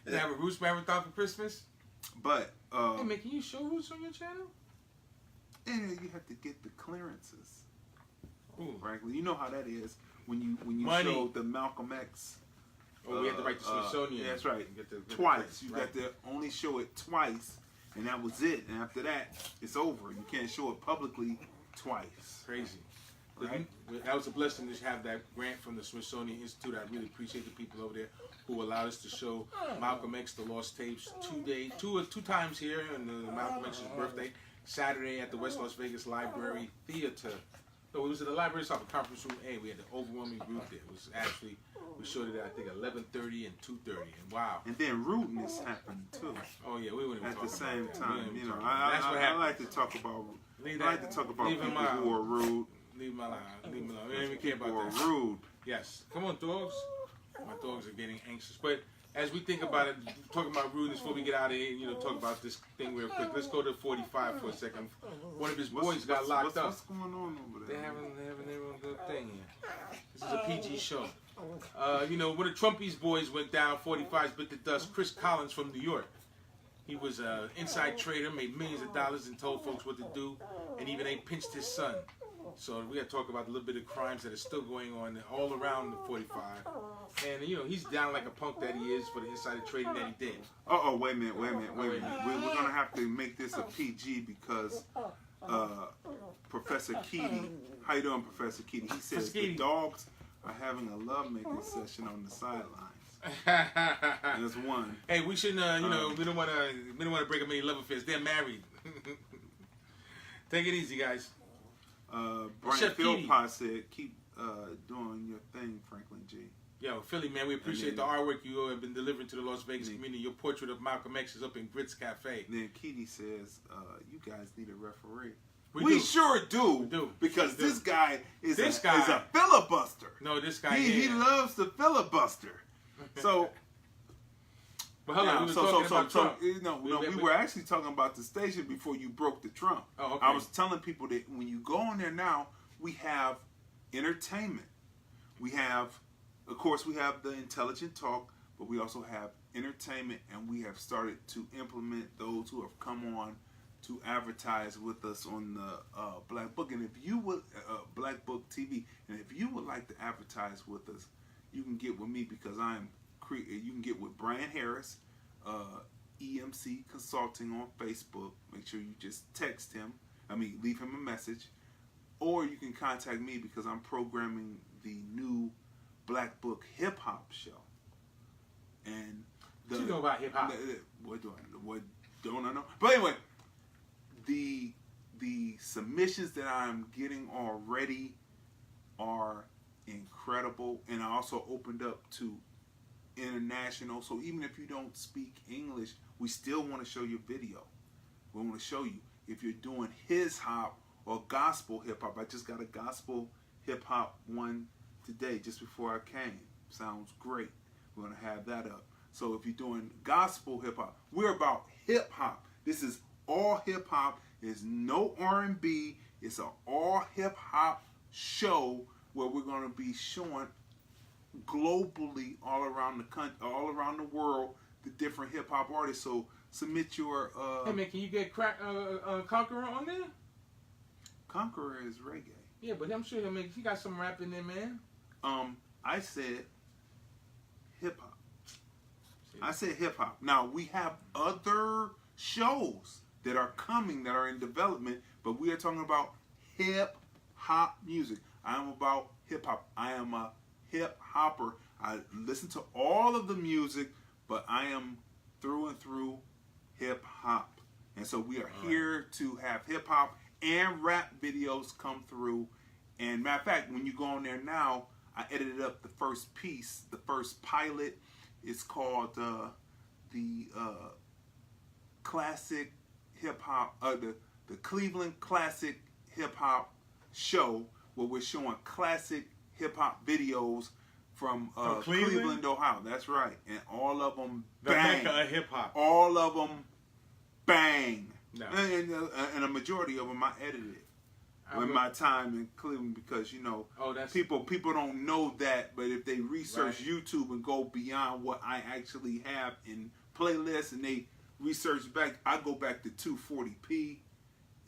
You have a Roots marathon for Christmas? But hey man, can you show Roots on your channel? Yeah, you have to get the clearances. Ooh. Frankly, you know how that is when you Money. show the Malcolm X. Oh, we had to write the Smithsonian. Yeah, that's right. Get the Twice. You right. got to only show it twice, and that was it. And after that, it's over. You can't show it publicly twice. Crazy. Right? That was a blessing to have that grant from the Smithsonian Institute. I really appreciate the people over there who allowed us to show Malcolm X, the Lost Tapes, two times here on the Malcolm X's birthday. Saturday at the West Las Vegas Library Theater. So it was at the library, it's off the conference room A. We had an overwhelming group there. It was actually, we showed it at I think 11:30 and 2:30. And wow. And then rudeness happened too. Oh yeah, we wouldn't even at the talk same about that. time. You know, That's what I happened. like to talk about. Leave I like to talk about leave him people out. who are rude. Leave him alone. Leave him alone. We don't even care People about are that. rude. Yes. Come on, dogs. My dogs are getting anxious. But as we think about it, talking about rudeness before we get out of here, you know, talk about this thing real quick. Let's go to 45 for a second. One of his boys got locked up. What's going on over there? They're having their own little thing here. This is a PG show. You know, when the Trumpies boys went down, 45's bit the dust. Chris Collins from New York. He was an inside trader, made millions of dollars and told folks what to do, and even they pinched his son. So we got to talk about a little bit of crimes that are still going on all around the 45. And, you know, he's down like a punk that he is for the insider trading that he did. Wait a minute. We're going to have to make this a PG because Professor Keaty, how you doing, Professor Keaty? He says the dogs are having a lovemaking session on the sidelines. There's one. Hey, we shouldn't, you know, we don't want to break up any love affairs. They're married. Take it easy, guys. Brian Philpott said, keep doing your thing, Franklin G. Yo, Philly, man, we appreciate the artwork you have been delivering to the Las Vegas community. Your portrait of Malcolm X is up in Grits Cafe. Then Keaty says, you guys need a referee. We sure do. We do. Because this guy is a filibuster. No, this guy he loves the filibuster. So... But hold on, we were actually talking about the station before you broke the Trump. Oh, okay. I was telling people that when you go on there now, we have entertainment. We have, of course, we have the intelligent talk, but we also have entertainment, and we have started to implement those who have come on to advertise with us on the Black Book. And if you would, Black Book TV, and if you would like to advertise with us, you can get with me because you can get with Brian Harris, EMC Consulting on Facebook. Make sure you just leave him a message. Or you can contact me because I'm programming the new Black Book Hip Hop show. And what you know about hip hop? What don't I know? But anyway, the submissions that I'm getting already are incredible, and I also opened up to international, so even if you don't speak English, we still want to show you video. We want to show you if you're doing his hop or gospel hip hop. I just got a gospel hip hop one today just before I came. Sounds great. We're going to have that up. So if you're doing gospel hip hop, we're about hip hop. This is all hip hop. There's no R&B. It's an all hip hop show where we're going to be showing globally all around the country, all around the world, the different hip hop artists. So submit your. Hey man, can you get Conqueror on there? Conqueror is reggae. Yeah, but I'm sure he got some rap in there, man. I said hip hop. I said hip hop. Now we have other shows that are coming that are in development, but we are talking about hip hop music. I am about hip hop. I am a hip hopper. I listen to all of the music, but I am through and through hip hop. And so we are here to have hip hop and rap videos come through. And matter of fact, when you go on there now, I edited up the first piece, the first pilot. It's called the classic hip hop, the Cleveland Classic Hip Hop Show, where we're showing classic hip hop videos from Cleveland, Ohio. That's right, and all of them bang. The Mecca of hip hop. All of them bang. No. And a majority of them I edited in my time in Cleveland, because people don't know that, but if they research YouTube and go beyond what I actually have in playlists, and they research back, I go back to 240p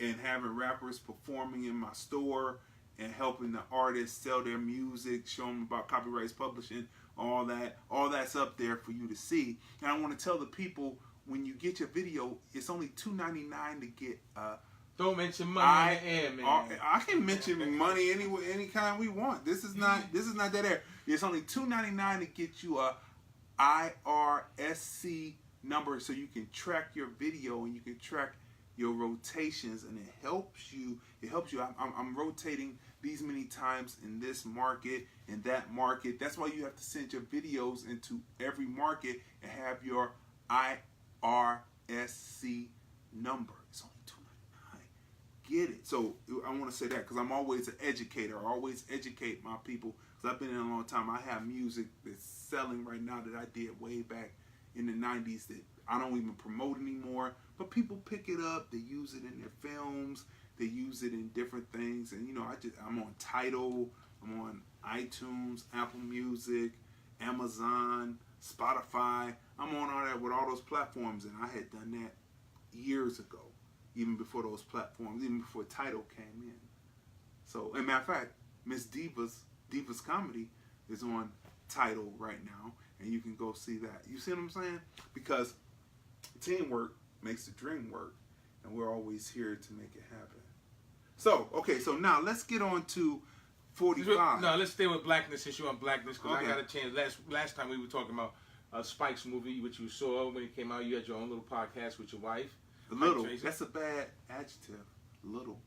and having rappers performing in my store and helping the artists sell their music, show them about copyrights, publishing, all that's up there for you to see. And I want to tell the people, when you get your video, it's only $2.99 to get. Don't mention money in the air, man. I can mention money any kind we want. This is not that air. It's only $2.99 to get you a IRSC number, so you can track your video and you can track your rotations, and it helps you. I'm rotating these many times in this market, in that market. That's why you have to send your videos into every market and have your IRSC number. It's only $2.99. Get it. So I want to say that because I'm always an educator. I always educate my people, because I've been in a long time. I have music that's selling right now that I did way back in the 90s that I don't even promote anymore, but people pick it up. They use it in their films. They use it in different things. And I'm on Tidal, I'm on iTunes, Apple Music, Amazon, Spotify. I'm on all that with all those platforms, and I had done that years ago, even before those platforms, even before Tidal came in. So, as a matter of fact, Miss Diva's Comedy is on Tidal right now, and you can go see that. You see what I'm saying? Because teamwork makes the dream work, and we're always here to make it happen. So, okay, so now let's get on to 45. No, let's stay with blackness, since you're on blackness, because I got a chance. Last time we were talking about Spike's movie, which you saw when it came out. You had your own little podcast with your wife. Little. That's a bad adjective. Little.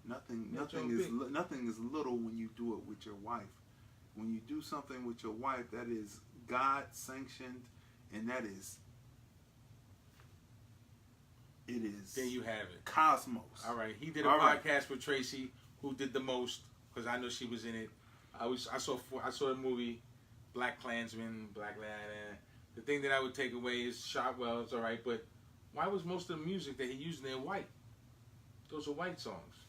Nothing is little when you do it with your wife. When you do something with your wife, that is God sanctioned, and that is. It is. There you have it. Cosmos. All right. He did a podcast with Tracy, who did the most, because I know she was in it. I saw the movie Black Klansman, Black Lad. The thing that I would take away is shot well. It's all right, but why was most of the music that he used there white? Those are white songs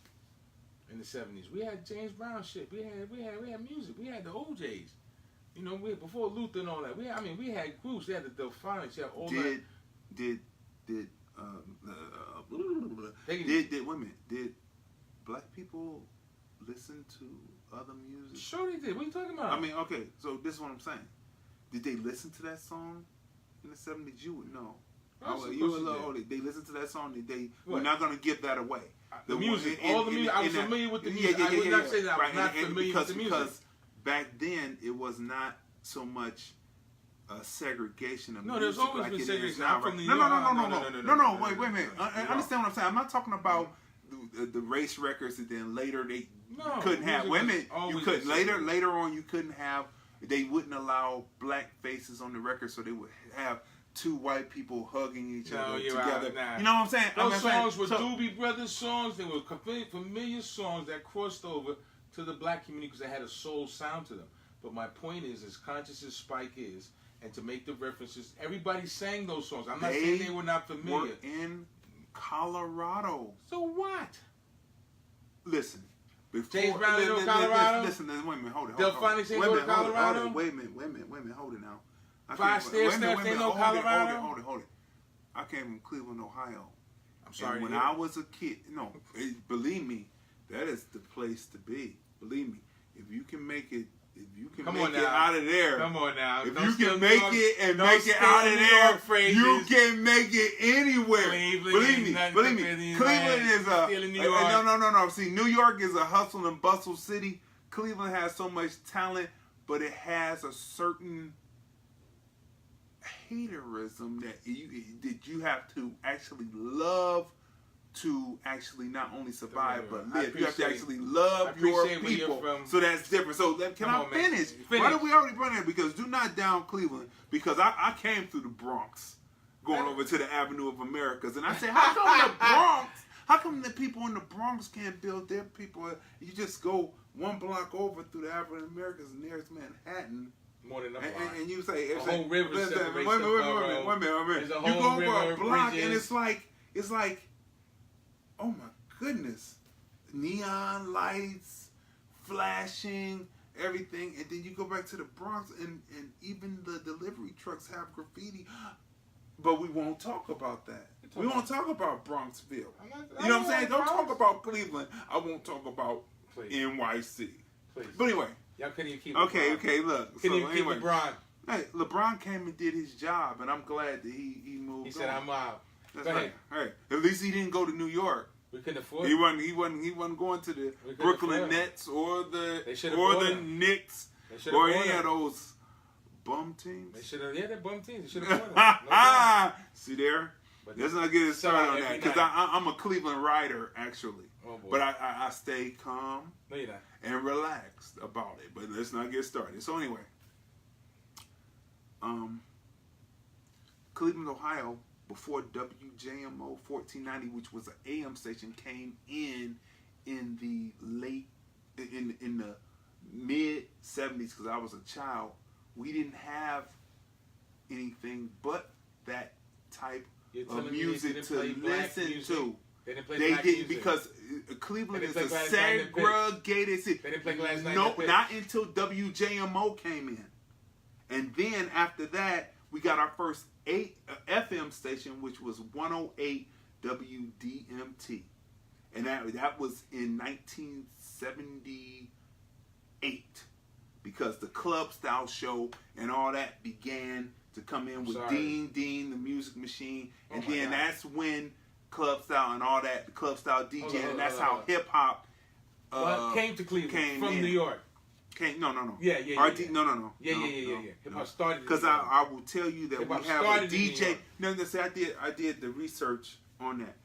in the 70s. We had James Brown shit. We had music. We had the OJs. Before Luther and all that. We had groups. We had the Delphonics. We had all that. Did black people listen to other music? Sure they did. What are you talking about? Okay, so this is what I'm saying. Did they listen to that song in the 70s? You would know. They listened to that song. We're not going to give that away. The music. I was familiar with the music. I would not say that I was not familiar with the music. Because back then, it was not so much segregation of music. No, there's always been segregation. I'm from New York. No, wait a minute. Understand what I'm saying? I'm not talking about the race records that then later they couldn't have women. You couldn't. Later on, you couldn't have. They wouldn't allow black faces on the record, so they would have two white people hugging each other together. You know what I'm saying? Those songs were Doobie Brothers songs. They were familiar songs that crossed over to the black community because they had a soul sound to them. But my point is, as conscious as Spike is, and to make the references, everybody sang those songs. I'm not saying they were not familiar. Were in Colorado. So what? Listen. James Brown didn't go to Colorado? Listen, wait a minute, hold it. Delphonics didn't go to Colorado? Wait a minute, hold it now. Five Stair Steps didn't go to Colorado? Hold it. I came from Cleveland, Ohio. I'm sorry. And when I was a kid, believe me, that is the place to be. Believe me. If you can make it out of there. Come on now. If you can make it out of there, you can make it anywhere. Believe me. Cleveland is no. See, New York is a hustle and bustle city. Cleveland has so much talent, but it has a certain haterism that you have to actually love to actually not only survive but live. You have to actually love your people. So that's different. So can I finish? Why did we already run there? Because do not down Cleveland. Because I came through the Bronx, going over to the Avenue of Americas, and I said, how come the Bronx? How come the people in the Bronx can't build their people? You just go one block over through the Avenue of Americas, and there's Manhattan. More than a block. And you say, a whole river separates wait a minute. You go over a block, and it's like, oh my goodness, neon lights, flashing, everything, and then you go back to the Bronx, and even the delivery trucks have graffiti. But we won't talk about that. We won't talk about Bronxville. You know what I'm saying? Don't talk about Cleveland. I won't talk about NYC. Please. But anyway. Y'all couldn't even keep LeBron. Okay, look. Couldn't even keep LeBron. Hey, LeBron came and did his job, and I'm glad that he moved on. He said, I'm out. That's right. Hey, at least he didn't go to New York. We couldn't afford it. He wasn't going to the Brooklyn Nets or the Knicks or any of those bum teams. They should have. Yeah, they're bum teams. They should have won. See there? But let's not get started on that because I'm a Cleveland rider actually. Oh, but I stay calm and relaxed about it. But let's not get started. So anyway, Cleveland, Ohio, before WJMO 1490, which was an AM station, came in the mid 70s because I was a child. We didn't have anything but that type of music to listen to. They didn't because Cleveland is a segregated city. They didn't play Last Night. Nope, not until WJMO came in. And then after that, we got our first FM station, which was 108 WDMT. And that was in 1978. Because the club style show and all that began to come in with Dean, the music machine. And then that's when club style and all that, the club style DJ, and that's how hip hop came to Cleveland from New York. No. No. Yeah. Hip hop started. Because I will tell you that we have a DJ. No, I did the research on that.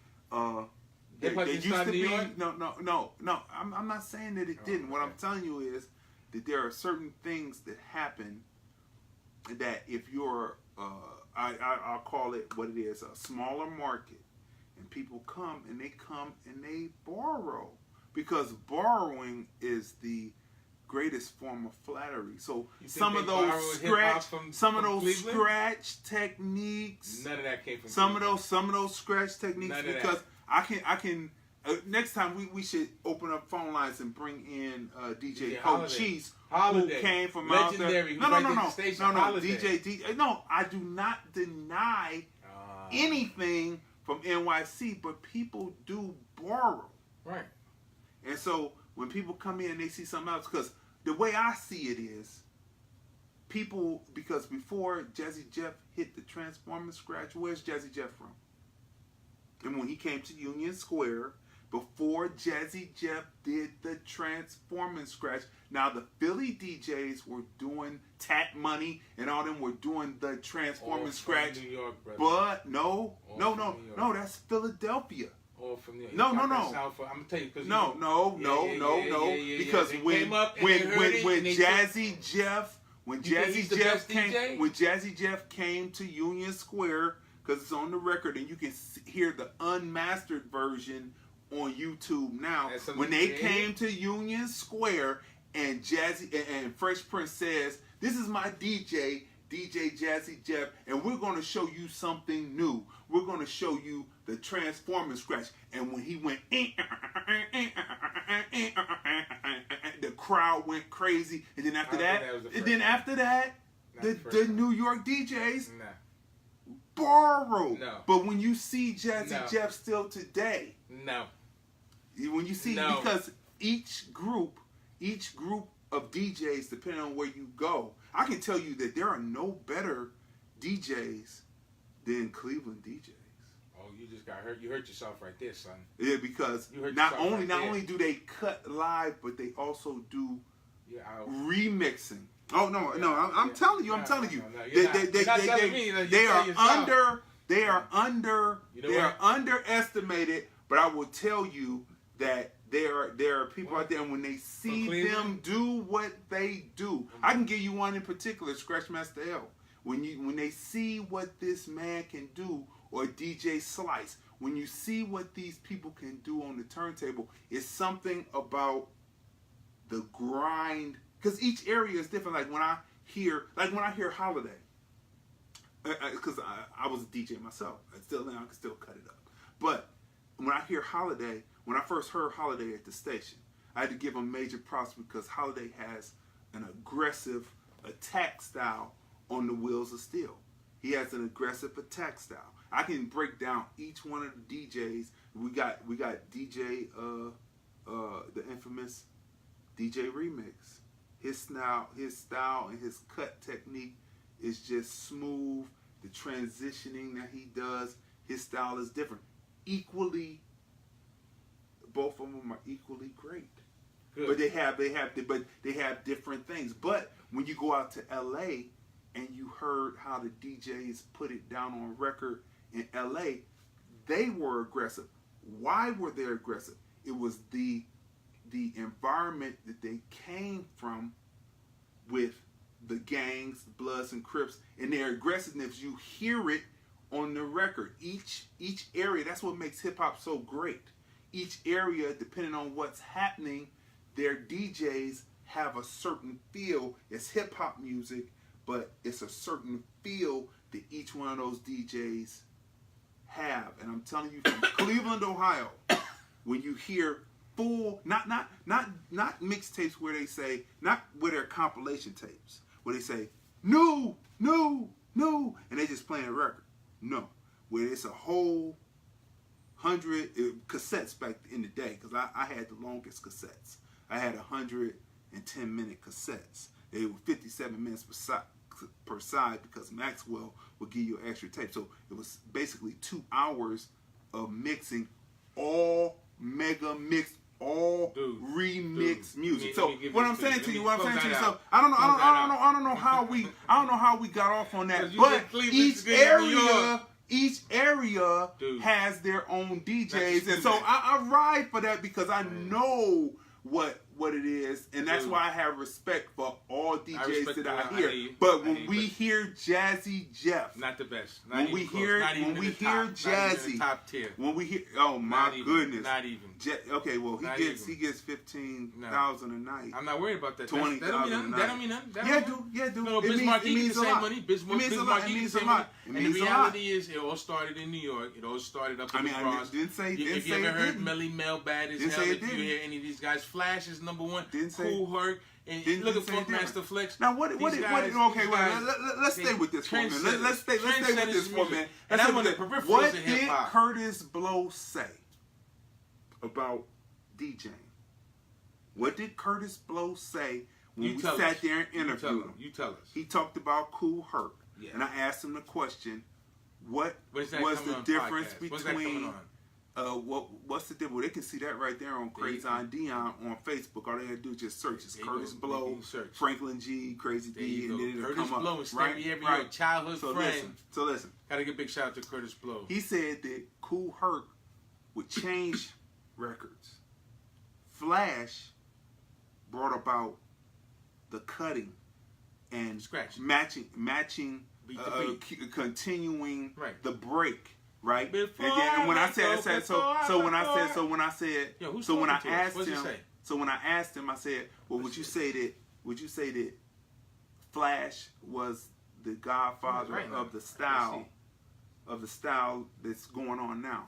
There used to be no. I'm not saying that it didn't. What I'm telling you is that there are certain things that happen that if you're I'll call it what it is, a smaller market, and people come and they borrow, because borrowing is the greatest form of flattery. So some of those scratch techniques, none of that came from some of those scratch techniques, because I can next time we should open up phone lines and bring in DJ Cochise, who came from legendary. out there. No, DJ. No, I do not deny anything from NYC, but people do borrow. Right. And so when people come in and they see something else, because the way I see it is, people, because before Jazzy Jeff hit the Transforming Scratch, where's Jazzy Jeff from? And when he came to Union Square, before Jazzy Jeff did the Transforming Scratch, now the Philly DJs were doing Tat Money and all them were doing the Transforming Scratch. New York, brother. But no, that's Philadelphia. All from New York. No. I'm gonna tell you because no. Because when Jazzy Jeff came to Union Square, because it's on the record and you can hear the unmastered version on YouTube now. When they came to Union Square and Jazzy and Fresh Prince says, "This is my DJ Jazzy Jeff, and we're going to show you something new. We're going to show you the Transforming Scratch." And when he went, the crowd went crazy. And then after that, the New York DJs borrowed. No. But when you see Jazzy Jeff still today, when you see, because each group of DJs, depending on where you go, I can tell you that there are no better DJs than Cleveland DJs. Oh, you just got hurt. You hurt yourself right there, son. Yeah, because not only do they cut live, but they also do remixing. Oh no, I'm telling you, I'm telling you. They are underestimated. But I will tell you that there are people out there, and when they see them do what they do, I can give you one in particular, Scratchmaster L. When they see what this man can do, or DJ Slice, when you see what these people can do on the turntable, it's something about the grind, because each area is different. Like when I hear Holiday, because I was a DJ myself, I can still cut it up. But when I hear Holiday, when I first heard Holiday at the station, I had to give him major props because Holiday has an aggressive attack style on the Wheels of Steel. He has an aggressive attack style. I can break down each one of the DJs. We got DJ the infamous DJ Remix. His style and his cut technique is just smooth. The transitioning that he does, his style is different. Both of them are equally great. Good. But they have different things. But when you go out to LA and you heard how the DJs put it down on record in LA, they were aggressive. Why were they aggressive? It was the environment that they came from with the gangs, Bloods and Crips, and their aggressiveness. You hear it on the record. Each area, that's what makes hip hop so great. Each area, depending on what's happening, their DJs have a certain feel. It's hip hop music, but it's a certain feel that each one of those DJs have. And I'm telling you, from Cleveland, Ohio, when you hear full, not mixtapes where they say, not where they're compilation tapes, where they say, new, and they just playing a record. No, where it's a whole 100 cassettes back in the day, because I had the longest cassettes. I had 110-minute cassettes. They were 57 minutes per side because Maxwell would give you an extra tape. So it was basically 2 hours of mixing, all mega mixed, all remixed music. So what I'm saying to you, so I don't know how we got off on that, but each area has their own DJs, and so I ride for that because I know what it is, and that's why I have respect for all DJs that I hear. But when we hear Jazzy Jeff, not the best. When we hear Jazzy, top tier. When we hear, oh my goodness, not even. Okay, well he gets 15,000 a night. I'm not worried about that. 20,000 a night. That don't mean nothing. Yeah, do. No, Bismarck gets the same money. Bismarck gets the same money. And the reality is, it all started in New York. It all started up in the Bronx. If you ever heard Melly Mel, Bad as Hell, if you hear any of these guys, Flash is number one. Cool Herc. And look at Funkmaster Flex. Now okay, let's stay with this for a minute. Let's stay with this for a minute. What did Curtis Blow say about DJing? What did Curtis Blow say when we sat there and interviewed him? You tell us. He talked about Cool Herc. Yeah. And I asked him the question, what was the difference between what's the difference? Well, they can see that right there on Crazy Dee on Facebook. All they have to do is just search. It's Curtis Blow, Franklyn G, Crazy Dee, and then it'll come up. Curtis Blow is every childhood friend. So listen. Gotta give a big shout out to Curtis Blow. He said that Cool Herc would change records. Flash brought about the cutting and matching beat to beat. Continuing the break. Right, and when I asked him, I said, well, would you say that Flash was the godfather of the style that's going on now,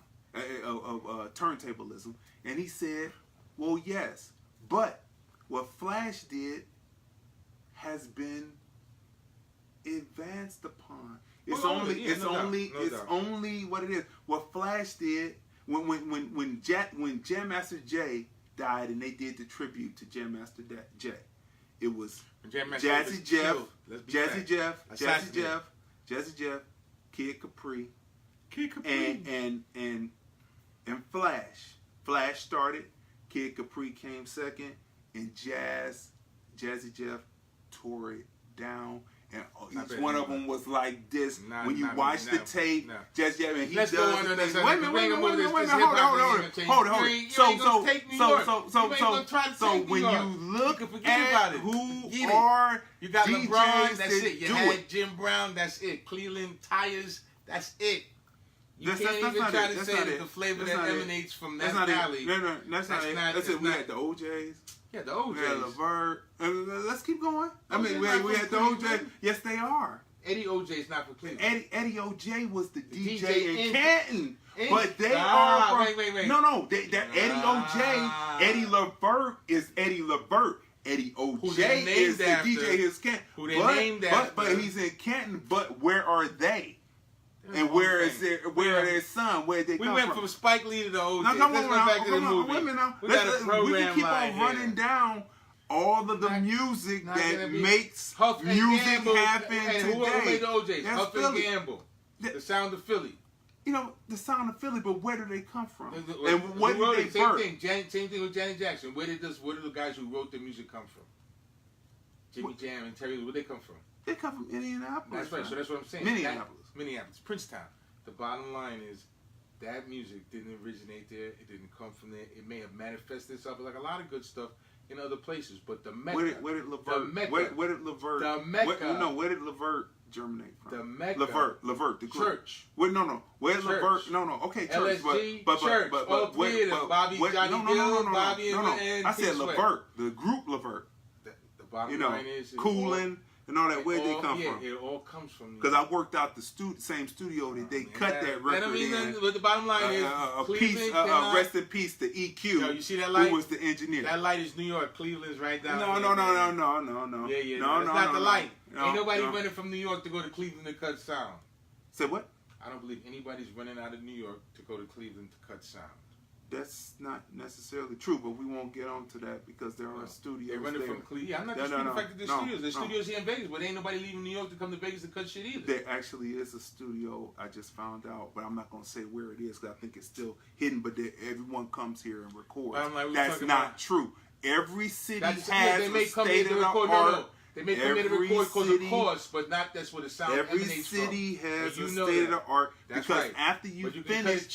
of turntablism? And he said, well, yes, but what Flash did has been advanced upon. It's only what it is. What Flash did when Jam Master Jay died and they did the tribute to Jam Master Jay, it was Jazzy Jeff, Kid Capri, and Flash. Flash started, Kid Capri came second, and Jazzy Jeff tore it down. And each one of them was like this. When you watch the tape, just and he Let's does go on the to thing. that. Wait a minute, hold on. So when you look at who are you got DJs LeBron, that's that it. You do had it. Jim Brown, that's it. Cleveland Tires, that's it. You That's can't even not try it. to That's say not that it. the flavor That's that not it. emanates from That's that not valley. it. No, that's not it. That's it. We had the OJs. Yeah, the OJs. We had Levert. Let's keep going. I mean, OJ's we not had for the OJ. Cleveland. Yes, they are. Eddie OJ's not for Cleveland. Eddie OJ was the DJ DJ in Canton. But they Ah, are from... wait. No. They're Eddie OJ. Eddie Levert is Eddie Levert. Eddie OJ is the DJ in Canton. Who they named after. But he's in Canton. But where are they? And where are their son? Where they come from? We went from Spike Lee to the OJ. No, come Let's on go back to the movie. Wait a minute now. We got a program we can keep line on running down all of the music that makes Huff and music Gamble, happen and today. Who made the OJs? That's Huff Philly. and Gamble. The Sound of Philly. You know, the Sound of Philly, but where do they come from? And what did they same birth? Same thing with Janet Jackson. Where did the guys who wrote the music come from? Jimmy Jam and Terry, where they come from? They come from Indianapolis. That's right. So that's what I'm saying. Minneapolis. Princetown. The bottom line is that music didn't originate there. It didn't come from there. It may have manifested itself like a lot of good stuff in other places, but the Mecca. Where did Levert? Where did Levert? The Mecca. Where did Levert germinate from? The Mecca. Levert, the group. Church. Where did Levert? No. Okay, church. LSG, but church. All three of them. Bobby, Johnny Gill, Bobby, and I said T-Sweat. Levert, the group Levert. The bottom line is Coolin' and all that. Where they come from? It all comes from. Because I worked out the same studio that they cut that record in. But the bottom line is, rest in peace to EQ. Yo, you see that light? Who was the engineer? That light is New York. Cleveland's right down there. No. Yeah. No, it's not the light. Ain't nobody no. running from New York to go to Cleveland to cut sound. Say what? I don't believe anybody's running out of New York to go to Cleveland to cut sound. That's not necessarily true, but we won't get onto that because there are studios. They're running there. from Cleveland. Yeah, I'm not disputing the fact that there's studios. There's studios here in Vegas, but ain't nobody leaving New York to come to Vegas to cut shit either. There actually is a studio. I just found out, but I'm not going to say where it is because I think it's still hidden. But everyone comes here and records. That's not true. Every city has a state-of-the-art. They may come in to record because of cost, but not that's where the sound emanates from. Every city has a state-of-the-art because after you finish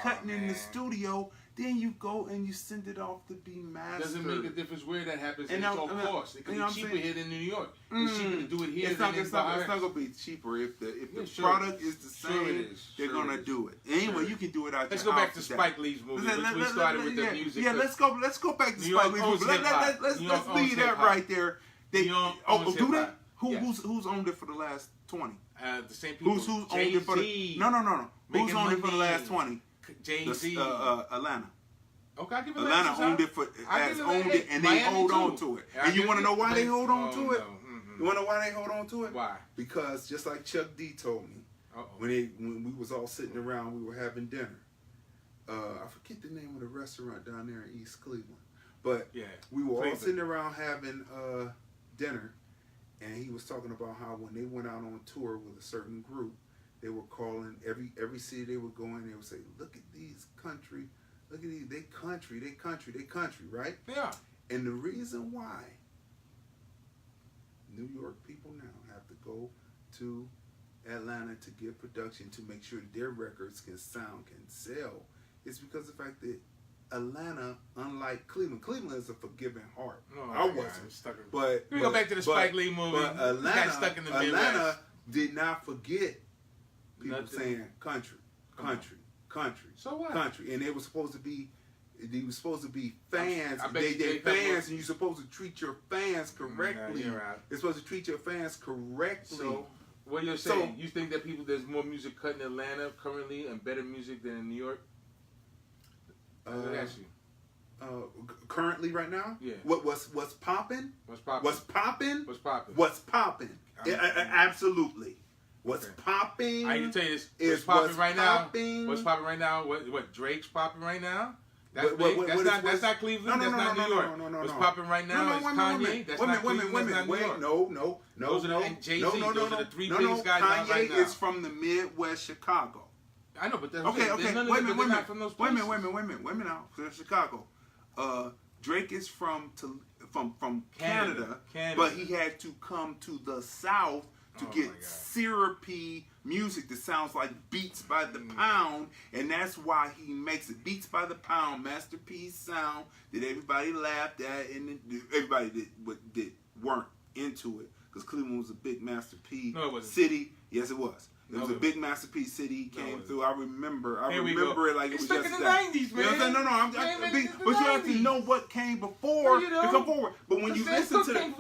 cutting in the studio, then you go and you send it off to be mastered. Doesn't make a difference where that happens. And it's all cost. It could be cheaper here than New York. It's cheaper to do it here it's than not going to be cheaper if the product is the same. They're going to do it anyway. You can do it out. Let's go back to Spike Lee's movie. We started with the music. Yeah, let's go back to Spike Lee's movie. Let's leave that right there. Do they? Who's owned it for the last 20? The same people. Who's owned it for the? No. Who's owned it for the last 20? Jay-Z. Atlanta. Okay, I'll give it Atlanta owned it and they hold on to it. And you want to know why they hold on to it? You want to know why they hold on to it? Why? Because just like Chuck D told me, when we was all sitting around, we were having dinner. I forget the name of the restaurant down there in East Cleveland, but we were all sitting around having dinner, and he was talking about how when they went out on tour with a certain group, they were calling every city they would go in, they would say, "Look at these country, look at these, they country, right?" Yeah. And the reason why New York people now have to go to Atlanta to get production to make sure their records can sell is because of the fact that Atlanta, unlike Cleveland is a forgiving heart. I wasn't. But we go back to the Spike Lee movie. But Atlanta did not forget people saying country. So what? Country, and they were supposed to be fans. They fans, and you're supposed to treat your fans correctly. You're right. You're supposed to treat your fans correctly. So what you're saying? You think that there's more music cut in Atlanta currently and better music than in New York? Currently, right now, yeah. What's popping? What's popping? Absolutely. What's popping? I can tell you this. What's popping right now? What's popping right now? What Drake's popping right now? That's big. That's not Cleveland. That's not New York. What's popping right now is Kanye. That's not Cleveland. That's not New York. No. And Jay-Z. Those are the three biggest guys out right now. Kanye is from the Midwest, Chicago. I know, but there's okay. Wait a minute. Wait a minute now. Chicago. Drake is from from Canada, but he had to come to the South to get syrupy music that sounds like Beats by the Pound, and that's why he makes it Beats by the Pound, masterpiece sound that everybody laughed at, and everybody that weren't into it, because Cleveland was a big Master P city. Yes, it was. It was a big Master P city. He came through. I remember it like it was stuck yesterday. in the 90s, man. You know what I'm saying? No, but you have to know what came before to come forward. But when you listen to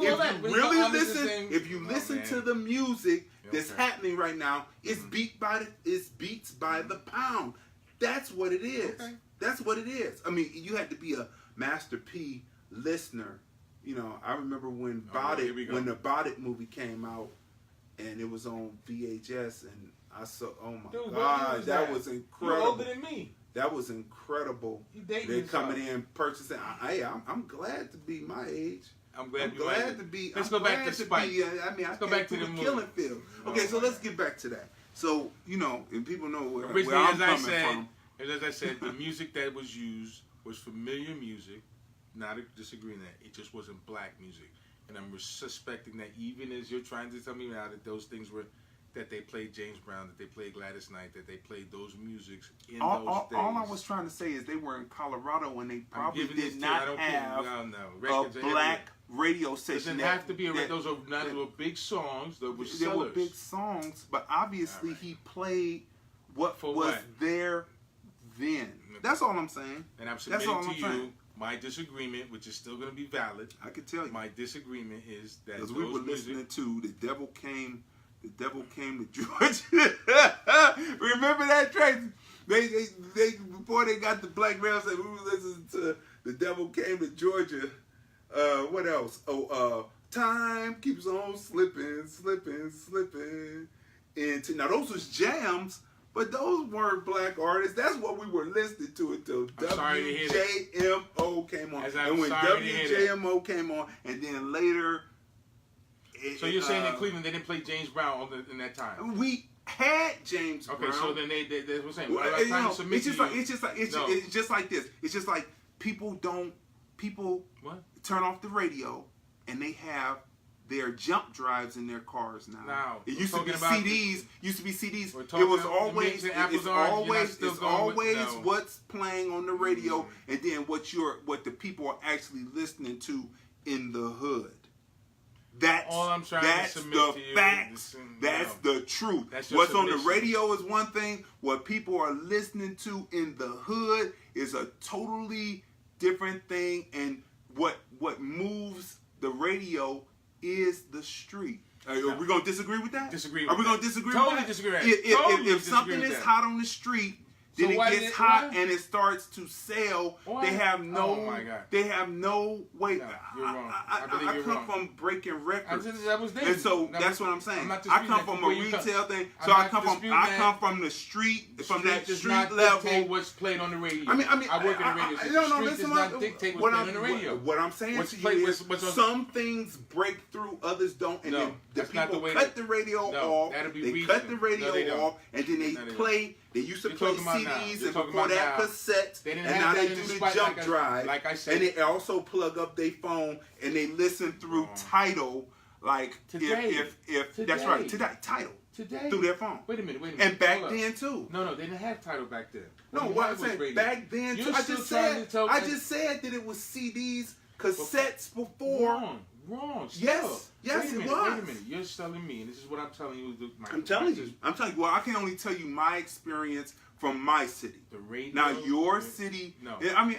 if you listen to the music that's happening right now, it's beats by the pound. That's what it is. Okay. That's what it is. I mean, you had to be a Master P listener. You know, I remember when when the Bodic movie came out, and it was on VHS, and I saw, oh my God, that was incredible. You're older than me. That was incredible. They coming in purchasing. I'm glad to be my age. I'm glad to be. Let's go back to Spike. Let's go back to the killing field. Okay, so let's get back to that. So and people know where I'm coming from. As I said, the music that was used was familiar music. Not disagreeing that it just wasn't black music. And I'm suspecting that even as you're trying to tell me now that those things were, that they played James Brown, that they played Gladys Knight, that they played those musics in those days. All I was trying to say is they were in Colorado and they probably did not have a black radio station. Doesn't have to be those were big songs. Those were sellers. They were big songs, but obviously he played what was there then. That's all I'm saying. And I'm submitting to you my disagreement, which is still going to be valid. I can tell you. My disagreement is that because we were listening to "The Devil Came to Georgia." Remember that, Tracy? They before they got the black rails, we were listening to "The Devil Came to Georgia." What else? Time keeps on slipping. Now those was jams. But those weren't black artists. That's what we were listening to until WJMO came on. And when WJMO came on, and then later... So you're saying in Cleveland they didn't play James Brown in that time? We had James Brown. Okay, so then they were saying... It's just like this. It's just like people turn off the radio and they have... their jump drives in their cars now. It used to be CDs. It was always what's playing on the radio, and then what the people are actually listening to in the hood. That's all I'm trying to submit to you. Facts. That's the truth. What's on the radio is one thing. What people are listening to in the hood is a totally different thing. And what moves the radio is the street. Are we going to disagree with that? Are we going to disagree with that? Totally disagree with that. If something is hot on the street, then it gets hot and it starts to sell. They have no way. No, you're wrong. I come from breaking records. That was there. And so that's what I'm saying. I come from a retail thing. So I come from the street, from that street level. What's played on the radio. I work in the radio. The street does not dictate what's played on the radio. What I'm saying to you is some things break through, others don't, and then the people cut the radio off. They cut the radio off, and then they play. They used to play CDs and before that cassettes, and now they do the jump drive. Like I said, and they also plug up their phone and they listen through Tidal. Like if that's right, Tidal through their phone. Wait a minute. And back then too. No, they didn't have Tidal back then. No, what I'm saying back then too. I just said that it was CDs, cassettes before. Wrong. Yes, it was. Wait a minute. You're telling me, and this is what I'm telling you. I'm telling you. Well, I can only tell you my experience from my city. The radio. Now, your city. No. I mean,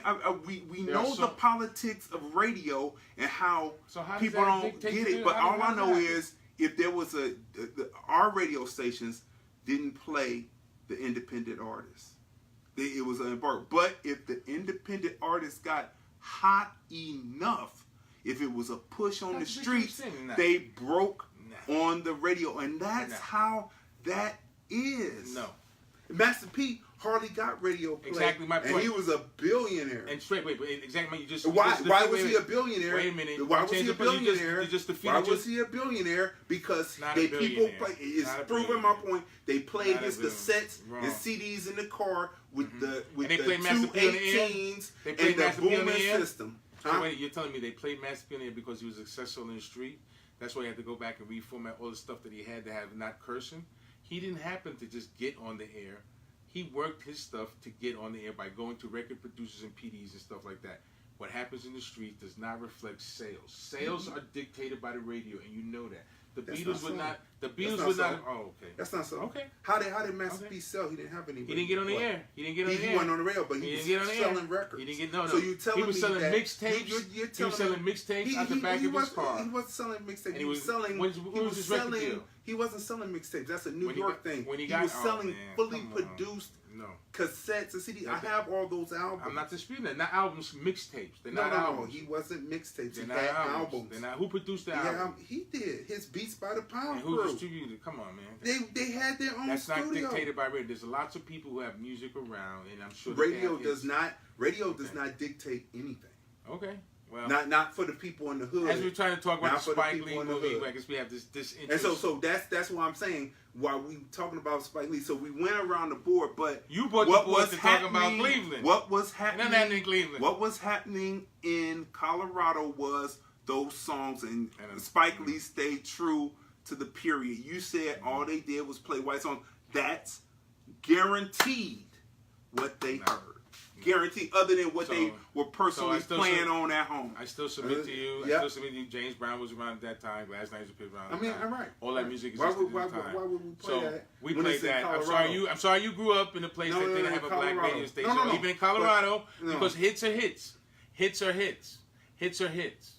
we know the politics of radio and how people don't get it. But all I know is if there was our radio stations didn't play the independent artists. It was an invert. But if the independent artists got hot enough, if it was a push on the streets, they broke on the radio. And that's how that is. No. Master P hardly got radio play. Exactly my point. And he was a billionaire. And exactly, you just... Why was he a billionaire? Wait a minute. Why was he a billionaire? Why was he a billionaire? Because people play... It's proving my point. They played his cassettes and CDs in the car with the 218s and the booming system. So wait, you're telling me they played Master P on the air because he was successful in the street? That's why he had to go back and reformat all the stuff that he had to have not cursing? He didn't happen to just get on the air. He worked his stuff to get on the air by going to record producers and PDs and stuff like that. What happens in the street does not reflect sales. Sales are dictated by the radio, and you know that. The Beatles would not. The Beatles would not. Oh, okay. That's not so. Okay. How did Master P sell? He didn't have any. He didn't get on the air. He didn't get on the air. He wasn't on the radio, but he was selling records. He didn't get no. So you telling me he was selling that mixtapes. He was selling mixtapes out the back of his car. He wasn't selling mixtapes. He was selling. What was his record deal? He wasn't selling mixtapes. That's a New York thing. When he was selling fully produced cassettes and CDs. I have all those albums. I'm not disputing that. Not albums, mixtapes. They're not albums. No, he wasn't mixtapes. They're not albums. They're not. Who produced the album? He did. His Beats by the Pound Crew. Who distributed? Come on, man. They had their own studio. That's not dictated by radio. There's lots of people who have music around, and I'm sure radio does not dictate anything. Okay. Well, not for the people in the hood. As we're trying to talk about the Spike Lee movie, I guess we have this interest. And so that's why I'm saying while we talking about Spike Lee. So we went around the board, but you brought the board to talk about Cleveland. What was happening? Nothing in Cleveland. What was happening in Colorado was those songs, and Spike Lee stayed true to the period. You said all they did was play white songs. That's guaranteed what they heard. Guaranteed, other than what they were personally playing on at home. I still submit to you. I still submit to you. James Brown was around at that time. Last Night was around. I mean, all right. All that music is why would we play that? We played that. I'm sorry you grew up in a place that didn't have a black radio station. Even in Colorado, because hits are hits. Hits are hits. Hits are hits.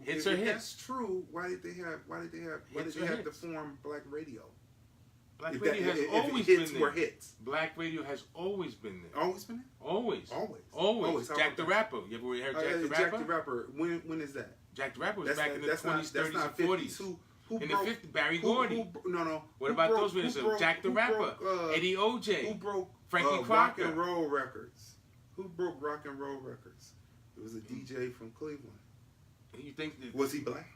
Hits are hits. That's true. Why did they have to form black radio? Black radio has always been there. Hits. Black radio has always been there. Always been there? Always. Jack the Rapper. You ever heard Jack the Rapper? Jack the Rapper. When is that? Jack the Rapper was back in the 20s, 30s, and 40s. In the 50s, Barry Gordy. No. What about those videos? Jack the Rapper. Eddie O.J. Who broke Frankie Crocker. Rock and Roll Records? Who broke Rock and Roll Records? It was a DJ from Cleveland. You think that, was he black?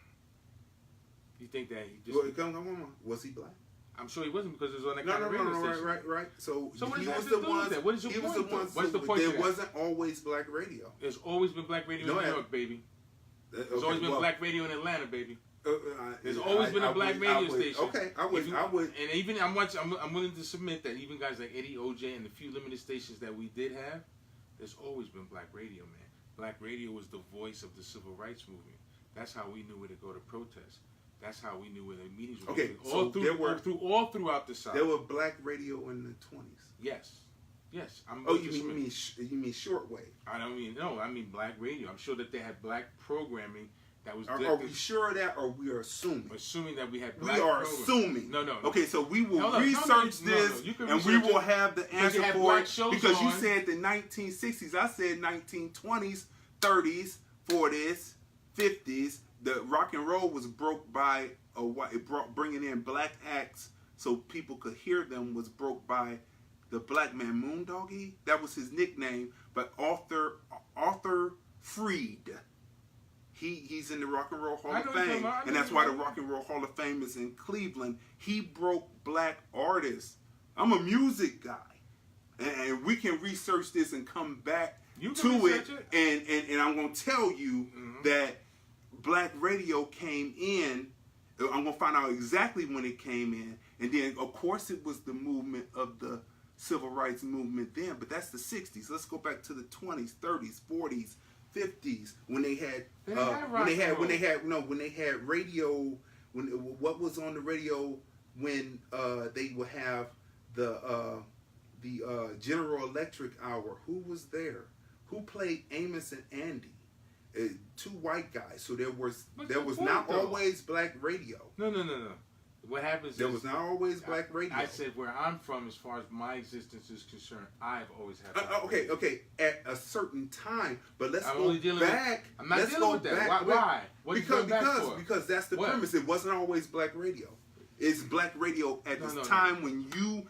You think that he just... Come on. Was he black? I'm sure he wasn't because it was on that kind of radio station. Right. So what he does was that the do with that? What is your point? What's the point? There wasn't always black radio. There's always been black radio in New York, baby. There's always been black radio in Atlanta, baby. There's always been a black radio station. Okay, I would. And even I'm willing to submit that even guys like Eddie O.J. and the few limited stations that we did have, there's always been black radio, man. Black radio was the voice of the civil rights movement. That's how we knew where to go to protest. That's how we knew where the meetings were. Okay, all throughout the South. There were black radio in the 20s. Yes. You mean shortwave? I mean black radio. I'm sure that they had black programming that was. Are we sure of that, or we are assuming? Assuming that we had black. We are programming. assuming. No. Okay, so we will research this, and we will have the answer for it because you said the 1960s. I said 1920s, 30s, 40s, 50s. The rock and roll was broke by bringing in black acts so people could hear them was broke by the black man Moondoggie. That was his nickname. But Arthur Freed, he's in the Rock and Roll Hall of Fame, and that's why the Rock and Roll Hall of Fame is in Cleveland. He broke black artists. I'm a music guy, and we can research this and come back to it. And I'm going to tell you that black radio came in. I'm going to find out exactly when it came in. And then, of course, it was the movement of the civil rights movement then. But that's the 60s. Let's go back to the 20s, 30s, 40s, 50s when they had radio. What was on the radio when they would have the General Electric hour? Who was there? Who played Amos and Andy? Two white guys, so there was not always black radio. No. What happens? There was not always black radio. I said where I'm from, as far as my existence is concerned, I've always had. Okay. At a certain time, but let's I'm go only dealing back. With, I'm not dealing with that. Why? What because that's the premise. It wasn't always black radio. It's black radio at this time when you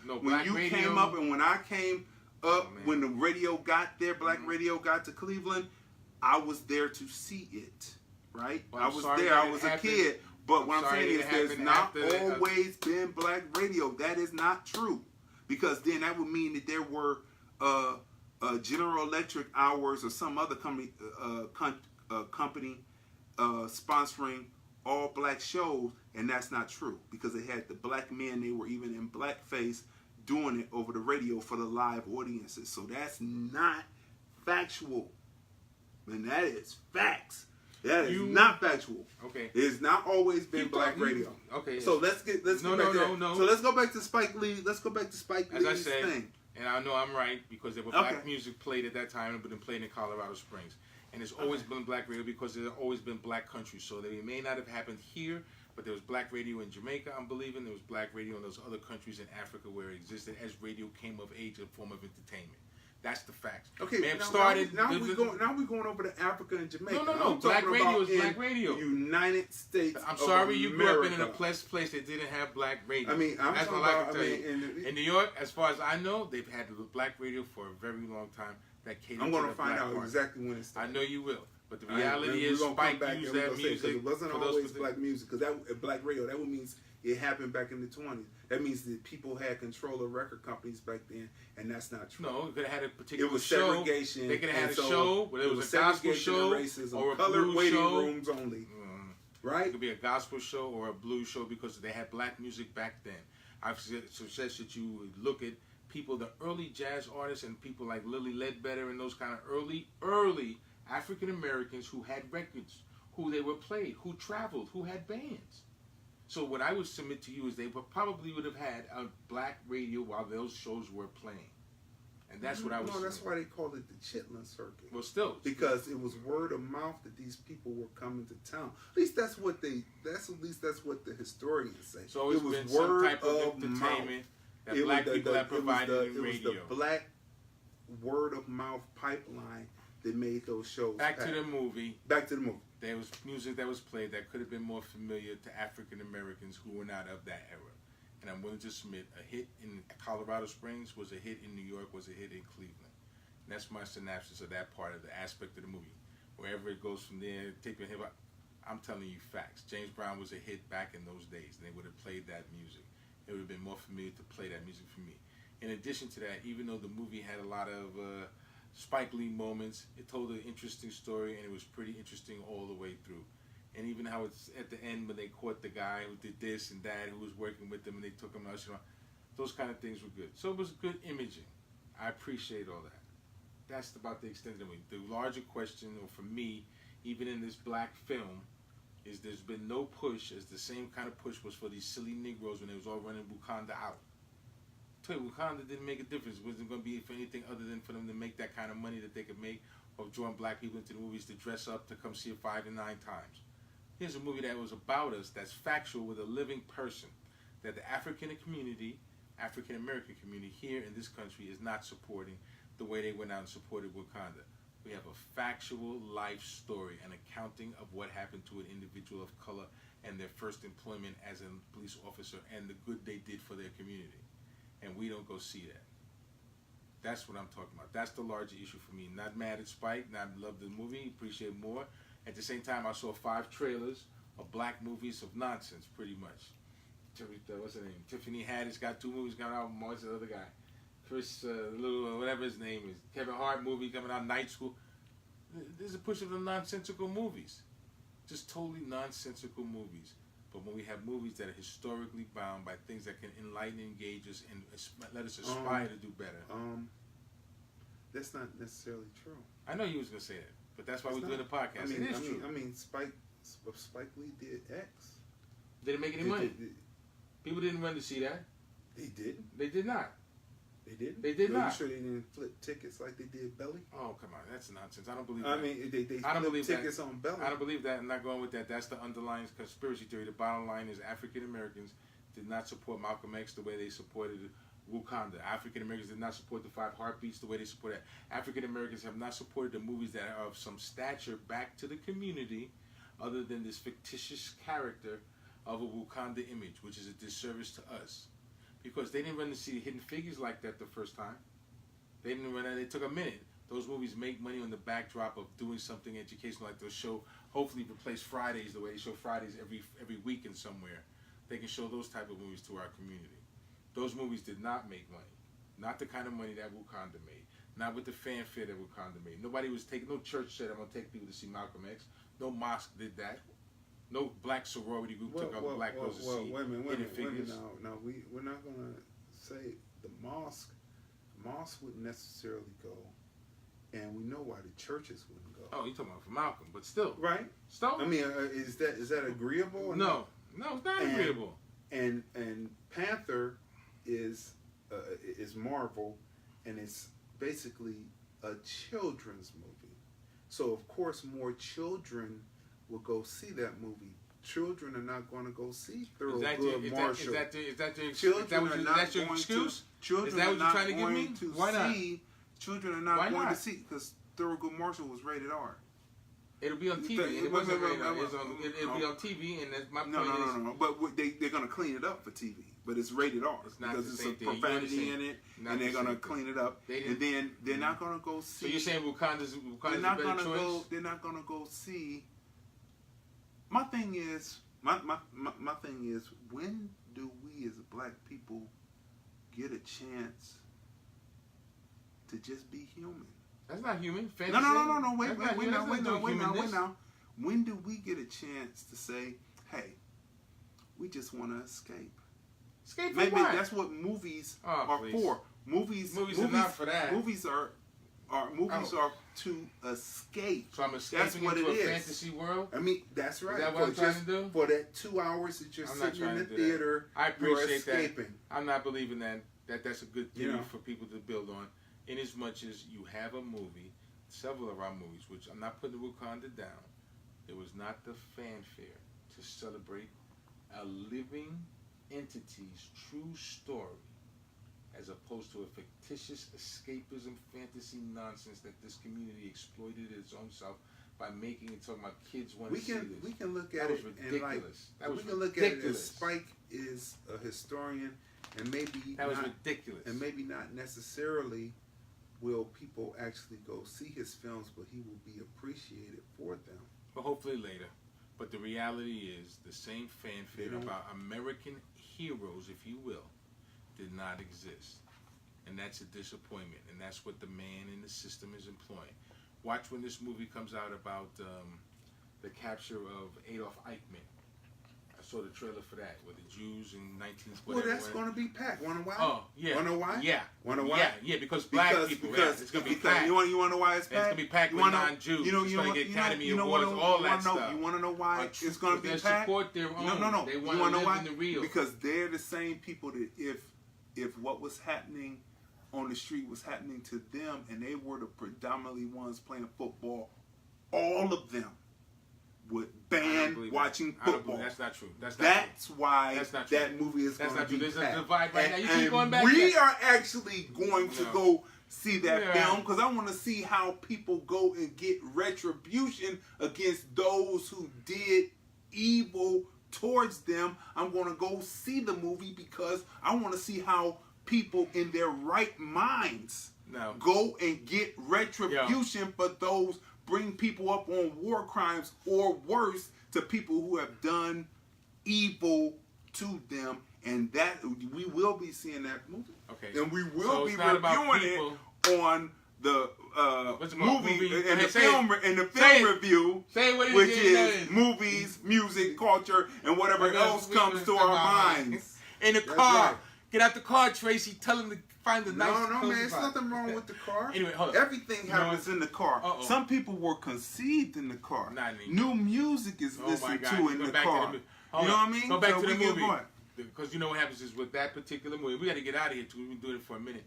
came up and when I came up when the radio got there, black radio got to Cleveland. I was there to see it, right? Well, I was there. I was a kid. But what I'm saying is there's not always been black radio. That is not true. Because then that would mean that there were General Electric hours or some other company sponsoring all black shows, and that's not true because they had the black men. They were even in blackface doing it over the radio for the live audiences. So that's not factual, and that is facts. That is not factual. Okay. It's not always been black radio. Okay. So let's get back to that. So let's go back to Spike Lee. Let's go back to Spike Lee's As I said, thing. And I know I'm right because there was black music played at that time, but been played in Colorado Springs. And there's always been black radio because there's always been black country. So they may not have happened here, but there was black radio in Jamaica, I'm believing. There was black radio in those other countries in Africa where it existed as radio came of age, a form of entertainment. That's the facts. Okay, now we're going over to Africa and Jamaica. No. Black radio is black radio. United States. I'm sorry you grew up in a place that didn't have black radio. I mean, that's all I can tell you. In New York, as far as I know, they've had black radio for a very long time. That I'm going to find out exactly when it started. I know you will. But the reality is, Spike used that music. It wasn't always black music, because that black radio, that would mean it happened back in the 20s. That means that people had control of record companies back then, and that's not true. No, they could have had a particular show. It was show. segregation. They could have had a show where it was a gospel show or a colored blues waiting show. Rooms only. Right? It could be a gospel show or a blues show because they had black music back then. I've suggested that you would look at people, the early jazz artists and people like Lily Ledbetter and those kind of early African Americans who had records, who they were played, who traveled, who had bands. So what I would submit to you is they probably would have had a black radio while those shows were playing. And that's what I was. No, that's why they called it the Chitlin Circuit. Well, still, because it was word of mouth that these people were coming to town. At least that's what the historians say. So it was been some type of entertainment that black people have provided in radio. It was the black word of mouth pipeline that made those shows. Back to the movie. There was music that was played that could have been more familiar to African Americans who were not of that era. And I'm willing to submit a hit in Colorado Springs was a hit in New York, was a hit in Cleveland. And that's my synopsis of that part of the aspect of the movie. Wherever it goes from there, taking hip hop, I'm telling you facts. James Brown was a hit back in those days, and they would have played that music. It would have been more familiar to play that music for me. In addition to that, even though the movie had a lot of Spike Lee moments, it told an interesting story, and it was pretty interesting all the way through. And even how it's at the end when they caught the guy who did this and that, who was working with them, and they took him out, those kind of things were good. So it was good imaging. I appreciate all that. That's about the extent of the movie. The larger question, or for me, even in this black film, is there's been no push, as the same kind of push was for these silly Negroes when they was all running Wakanda out. I tell you, Wakanda didn't make a difference. It wasn't going to be for anything other than for them to make that kind of money that they could make, of drawing black people into the movies to dress up, to come see it 5 to 9 times. Here's a movie that was about us, that's factual, with a living person, that the African community, African American community here in this country is not supporting the way they went out and supported Wakanda. We have a factual life story, an accounting of what happened to an individual of color and their first employment as a police officer and the good they did for their community. And we don't go see that. That's what I'm talking about. That's the larger issue for me. Not mad at Spike, not love the movie, appreciate more. At the same time, I saw 5 trailers of black movies of nonsense, pretty much. What's her name? Tiffany Haddish got 2 movies coming out. What's the other guy? Chris, whatever his name is. Kevin Hart movie coming out, Night School. There's a push of the nonsensical movies. Just totally nonsensical movies. But when we have movies that are historically bound by things that can enlighten, engage us, and let us aspire to do better. That's not necessarily true. I know you was going to say that. But that's why we're doing the podcast. I mean, Spike Lee did X. Did it make any money? People didn't run to see that. They didn't. They did not. They didn't. They did not. Are you sure they didn't flip tickets like they did Belly? Oh, come on, that's nonsense. I don't believe that. I mean, they flipped tickets on Belly. I don't believe that. I'm not going with that. That's the underlying conspiracy theory. The bottom line is African Americans did not support Malcolm X the way they supported Wakanda. African Americans did not support the 5 Heartbeats the way they supported that. African Americans have not supported the movies that are of some stature back to the community, other than this fictitious character of a Wakanda image, which is a disservice to us. Because they didn't run to see Hidden Figures like that the first time. They didn't run that. It took a minute. Those movies make money on the backdrop of doing something educational, like they'll show, hopefully replace Fridays the way they show Fridays every weekend somewhere. They can show those type of movies to our community. Those movies did not make money. Not the kind of money that Wakanda made. Not with the fanfare that Wakanda made. Nobody was taking, no church said, I'm going to take people to see Malcolm X. No mosque did that. No black sorority group took out black girls to see wait a minute. figures. No, we're not going to say the mosque wouldn't necessarily go. And we know why the churches wouldn't go. Oh, you're talking about for Malcolm, but still. Right? Still? I mean, is that agreeable? Or no, it's not agreeable. And Panther is Marvel, and it's basically a children's movie. So of course more children will go see that movie. Children are not going to go see Thurgood Marshall. Is that your excuse? Children is that what you're trying to give me? Why not? Children are not going to see because Thurgood Marshall was rated R. It'll be on TV. It wasn't rated R. It'll be on TV, and that's my point. No. But they're going to clean it up for TV. But it's rated R because it's a profanity in it, and they're going to clean it up. And then they're not going to go see. So you're saying Wakanda's a better choice? They're not going to go see. My thing is, when do we as black people get a chance to just be human? That's not human. Fantasy. No. Wait now. When do we get a chance to say, "Hey, we just want to escape"? Escape from Maybe what? that's what movies are for. Movies are not for that. Movies are to escape. So I'm escaping into a fantasy world? I mean, that's right. Is that what I'm trying to do? For that 2 hours that you're sitting in the theater, I appreciate you're escaping. that. I'm not believing that's a good theory for people to build on. In as much as you have a movie, several of our movies, which I'm not putting Wakanda down, it was not the fanfare to celebrate a living entity's true story, as opposed to a fictitious escapism fantasy nonsense that this community exploited its own self by making it talking about kids want to see this. We can look that at was it ridiculous. We can look at it as Spike is a historian, and maybe that was ridiculous. And maybe not necessarily will people actually go see his films, but he will be appreciated for them. Well, hopefully later. But the reality is the same fanfare about American heroes, if you will, did not exist. And that's a disappointment. And that's what the man in the system is employing. Watch when this movie comes out about the capture of Adolf Eichmann. I saw the trailer for that, with the Jews in 19... Well, that's going to be packed. Want to know why? Oh, yeah. Want to know why? Yeah. Want to know why? Yeah, because black people, it's going to be packed. You want to know why it's packed? It's going to be packed with non-Jews. It's going to get Academy Awards, all that stuff. You want to know why it's going to be packed? Support their own. No. They want to live know why? In the real. Because they're the same people that if what was happening on the street was happening to them, and they were the predominantly ones playing football, all of them would ban watching football. That's not true. That's why that's not true. That movie is going to be There's packed. a divide right now. You keep going back. We are actually going to go see that film because I want to see how people go and get retribution against those who did evil towards them. I'm going to go see the movie because I want to see how people in their right minds go and get retribution for those, bring people up on war crimes or worse to people who have done evil to them. And that we will be seeing that movie. Okay. And we will be reviewing it on the movie and the film review, which is movies, music, culture, and whatever else comes to our minds. In the car. Right. Get out the car, Tracy. Tell him to find the nice. No, man. There's nothing wrong with the car. Anyway, hold on. Everything happens in the car. Some people were conceived in the car. New music is listened to in the car. You know what I mean? Go back to the movie. Because you know what happens is with that particular movie, we got to get out of here too. We've been doing it for a minute.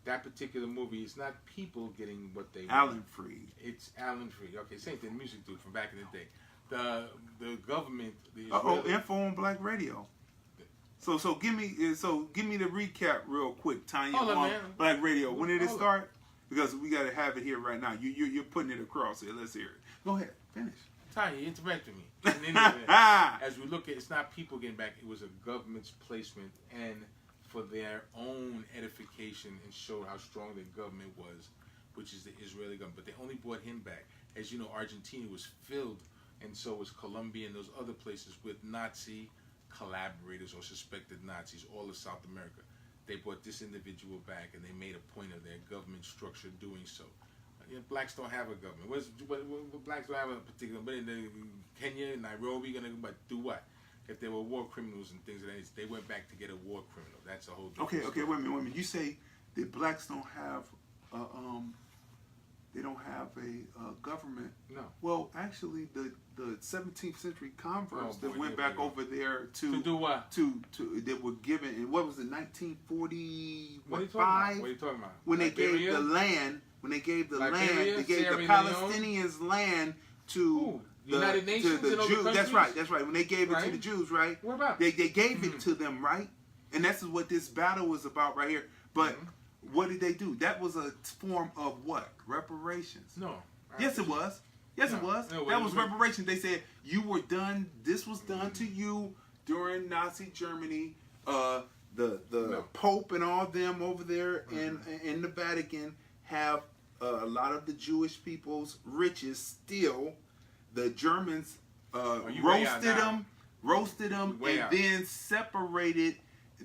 That particular movie, it's not people getting what they want. Alan Freed. It's Alan Freed. Okay, same thing. Music dude from back in the day. The government. Info on Black Radio. So give me the recap real quick, Tanya, on Black Radio. When did it start? Because we got to have it here right now. You're putting it across here. Let's hear it. Go ahead, finish. Tanya, you interrupted me. As we look at, it's not people getting back. It was a government's placement and for their own edification and show how strong the government was, which is the Israeli government. But they only brought him back. As you know, Argentina was filled, and so was Colombia and those other places with Nazi collaborators or suspected Nazis, all of South America. they brought this individual back, and they made a point of their government structure doing so. Blacks don't have a government. Blacks don't have a particular. But in Kenya, Nairobi, but do what? If there were war criminals and things like that, they went back to get a war criminal. That's a whole different story. Wait a minute. You say that blacks don't have they don't have a government. No. Well, actually, the 17th century converts that went back over there to do what? To that were given in what was it 1945? What are you talking about? When they gave the land, they gave the Palestinians land to the United Nations to the and Jews. other That's right. When they gave it to the Jews, right? What about? They gave it to them, right? And that's what this battle was about right here. But what did they do? That was a form of what? Reparations. No. Yes, it was. Yes, it was. No, that was reparations. They said you were done. This was done to you during Nazi Germany. The Pope and all them over there in the Vatican have a lot of the Jewish people's riches still. The Germans roasted them, and then separated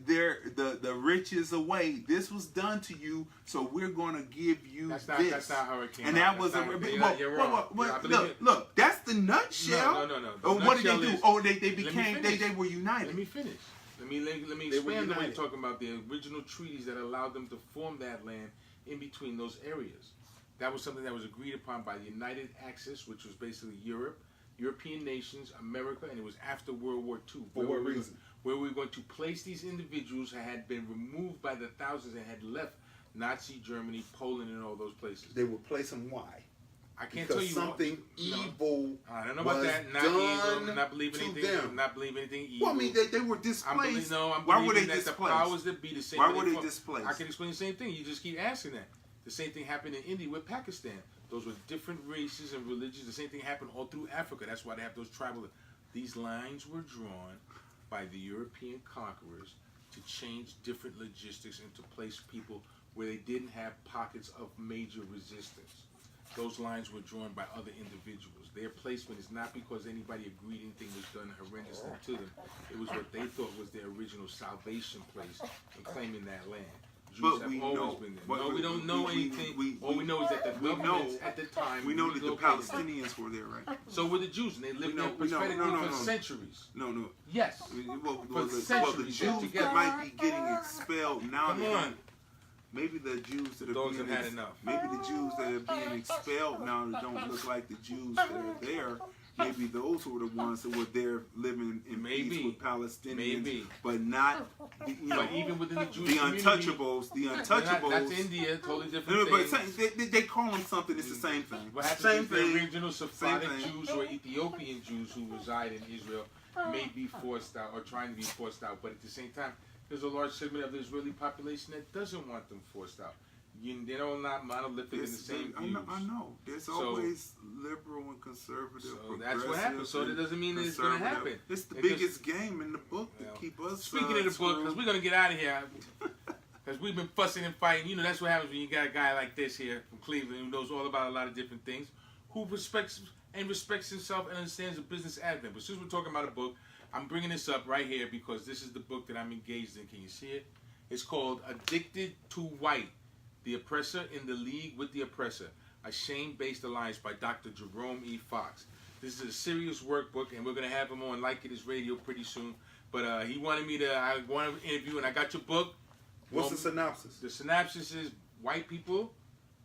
the riches away. This was done to you, so we're going to give you this. That's not how it came. And that was you're wrong. Look, that's the nutshell. No. What did they do? They were united. Let me finish. Let me expand on what you're talking about. The original treaties that allowed them to form that land in between those areas. That was something that was agreed upon by the United Axis, which was basically European nations, America, and it was after World War II. For what reason? Where we were going to place these individuals who had been removed by the thousands and had left Nazi Germany, Poland, and all those places. They would place them why? I can't tell you something evil. I don't know about that. Not evil. Not believe anything. Them. Not believe anything evil. Well, I mean, they were displaced. Why were they displaced? The powers that be the same. Why were they displaced? I can explain the same thing. You just keep asking that. The same thing happened in India with Pakistan. Those were different races and religions. The same thing happened all through Africa. That's why they have those tribal. These lines were drawn by the European conquerors to change different logistics and to place people where they didn't have pockets of major resistance. Those lines were drawn by other individuals. Their placement is not because anybody agreed anything was done horrendously to them. It was what they thought was their original salvation place in claiming that land. Jews have always been there. No, we don't know anything. All we know is that the governments at the time. We know that the Palestinians were there, right? So were the Jews, and they lived there prophetically for centuries. No. Yes. Well, the Jews that might be getting expelled now. Come on. Maybe the Jews that are those have had enough. Maybe the Jews that are being expelled now that don't look like the Jews that are there. Maybe those were the ones that were there living in peace with Palestinians, but not, but even within the Jewish the untouchables. The untouchables. That's India, totally different thing. But they call them something. It's the same thing. What happens is the original Sephardic Jews or Ethiopian Jews who reside in Israel may be forced out or trying to be forced out, but at the same time, there's a large segment of the Israeli population that doesn't want them forced out. They're all not monolithic in the same views. I know. There's always liberal and conservative. So that's what happens. So that doesn't mean that it's going to happen. It's the biggest game in the book to keep us. Speaking of the book, because we're going to get out of here, because we've been fussing and fighting. You know, that's what happens when you got a guy like this here from Cleveland who knows all about a lot of different things, who respects himself and understands the business aspect. But since we're talking about a book, I'm bringing this up right here because this is the book that I'm engaged in. Can you see it? It's called Addicted to White. The Oppressor in the League with the Oppressor, a shame-based alliance by Dr. Jerome E. Fox. This is a serious workbook, and we're going to have him on Like It Is Radio pretty soon. But he wanted me to, I wanted to interview, and I got your book. What's the synopsis? The synopsis is white people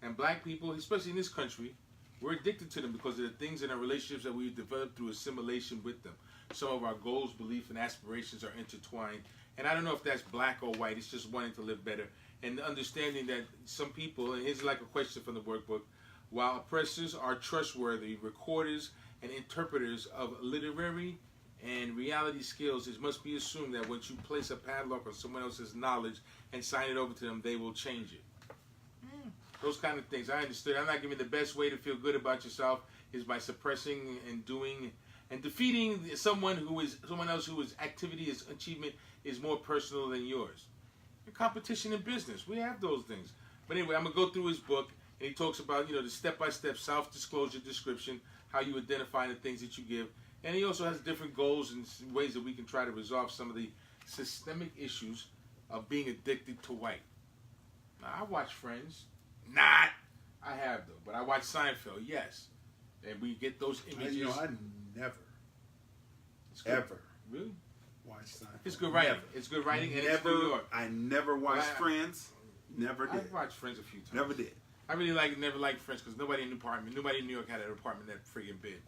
and black people, especially in this country, we're addicted to them because of the things in our relationships that we've developed through assimilation with them. Some of our goals, beliefs, and aspirations are intertwined. And I don't know if that's black or white. It's just wanting to live better. And understanding that some people, and here's like a question from the workbook, while oppressors are trustworthy recorders and interpreters of literary and reality skills, it must be assumed that once you place a padlock on someone else's knowledge and sign it over to them, they will change it. Those kind of things. I understood. I'm not giving the best way to feel good about yourself is by suppressing and doing and defeating someone else whose activity is achievement is more personal than yours. Competition in business. We have those things. But anyway, I'm going to go through his book, and he talks about, the step-by-step self-disclosure description, how you identify the things that you give. And he also has different goals and ways that we can try to resolve some of the systemic issues of being addicted to white. Now, I watch Friends. Not. I have, though. But I watch Seinfeld, yes. And we get those images. I never, ever really watched Seinfeld. It's good writing. Never. It's good writing, and Never, it's New York. I never watched Friends. Never did. I've watched Friends a few times. Never did. I really never liked Friends because nobody in New York had an apartment that friggin' big,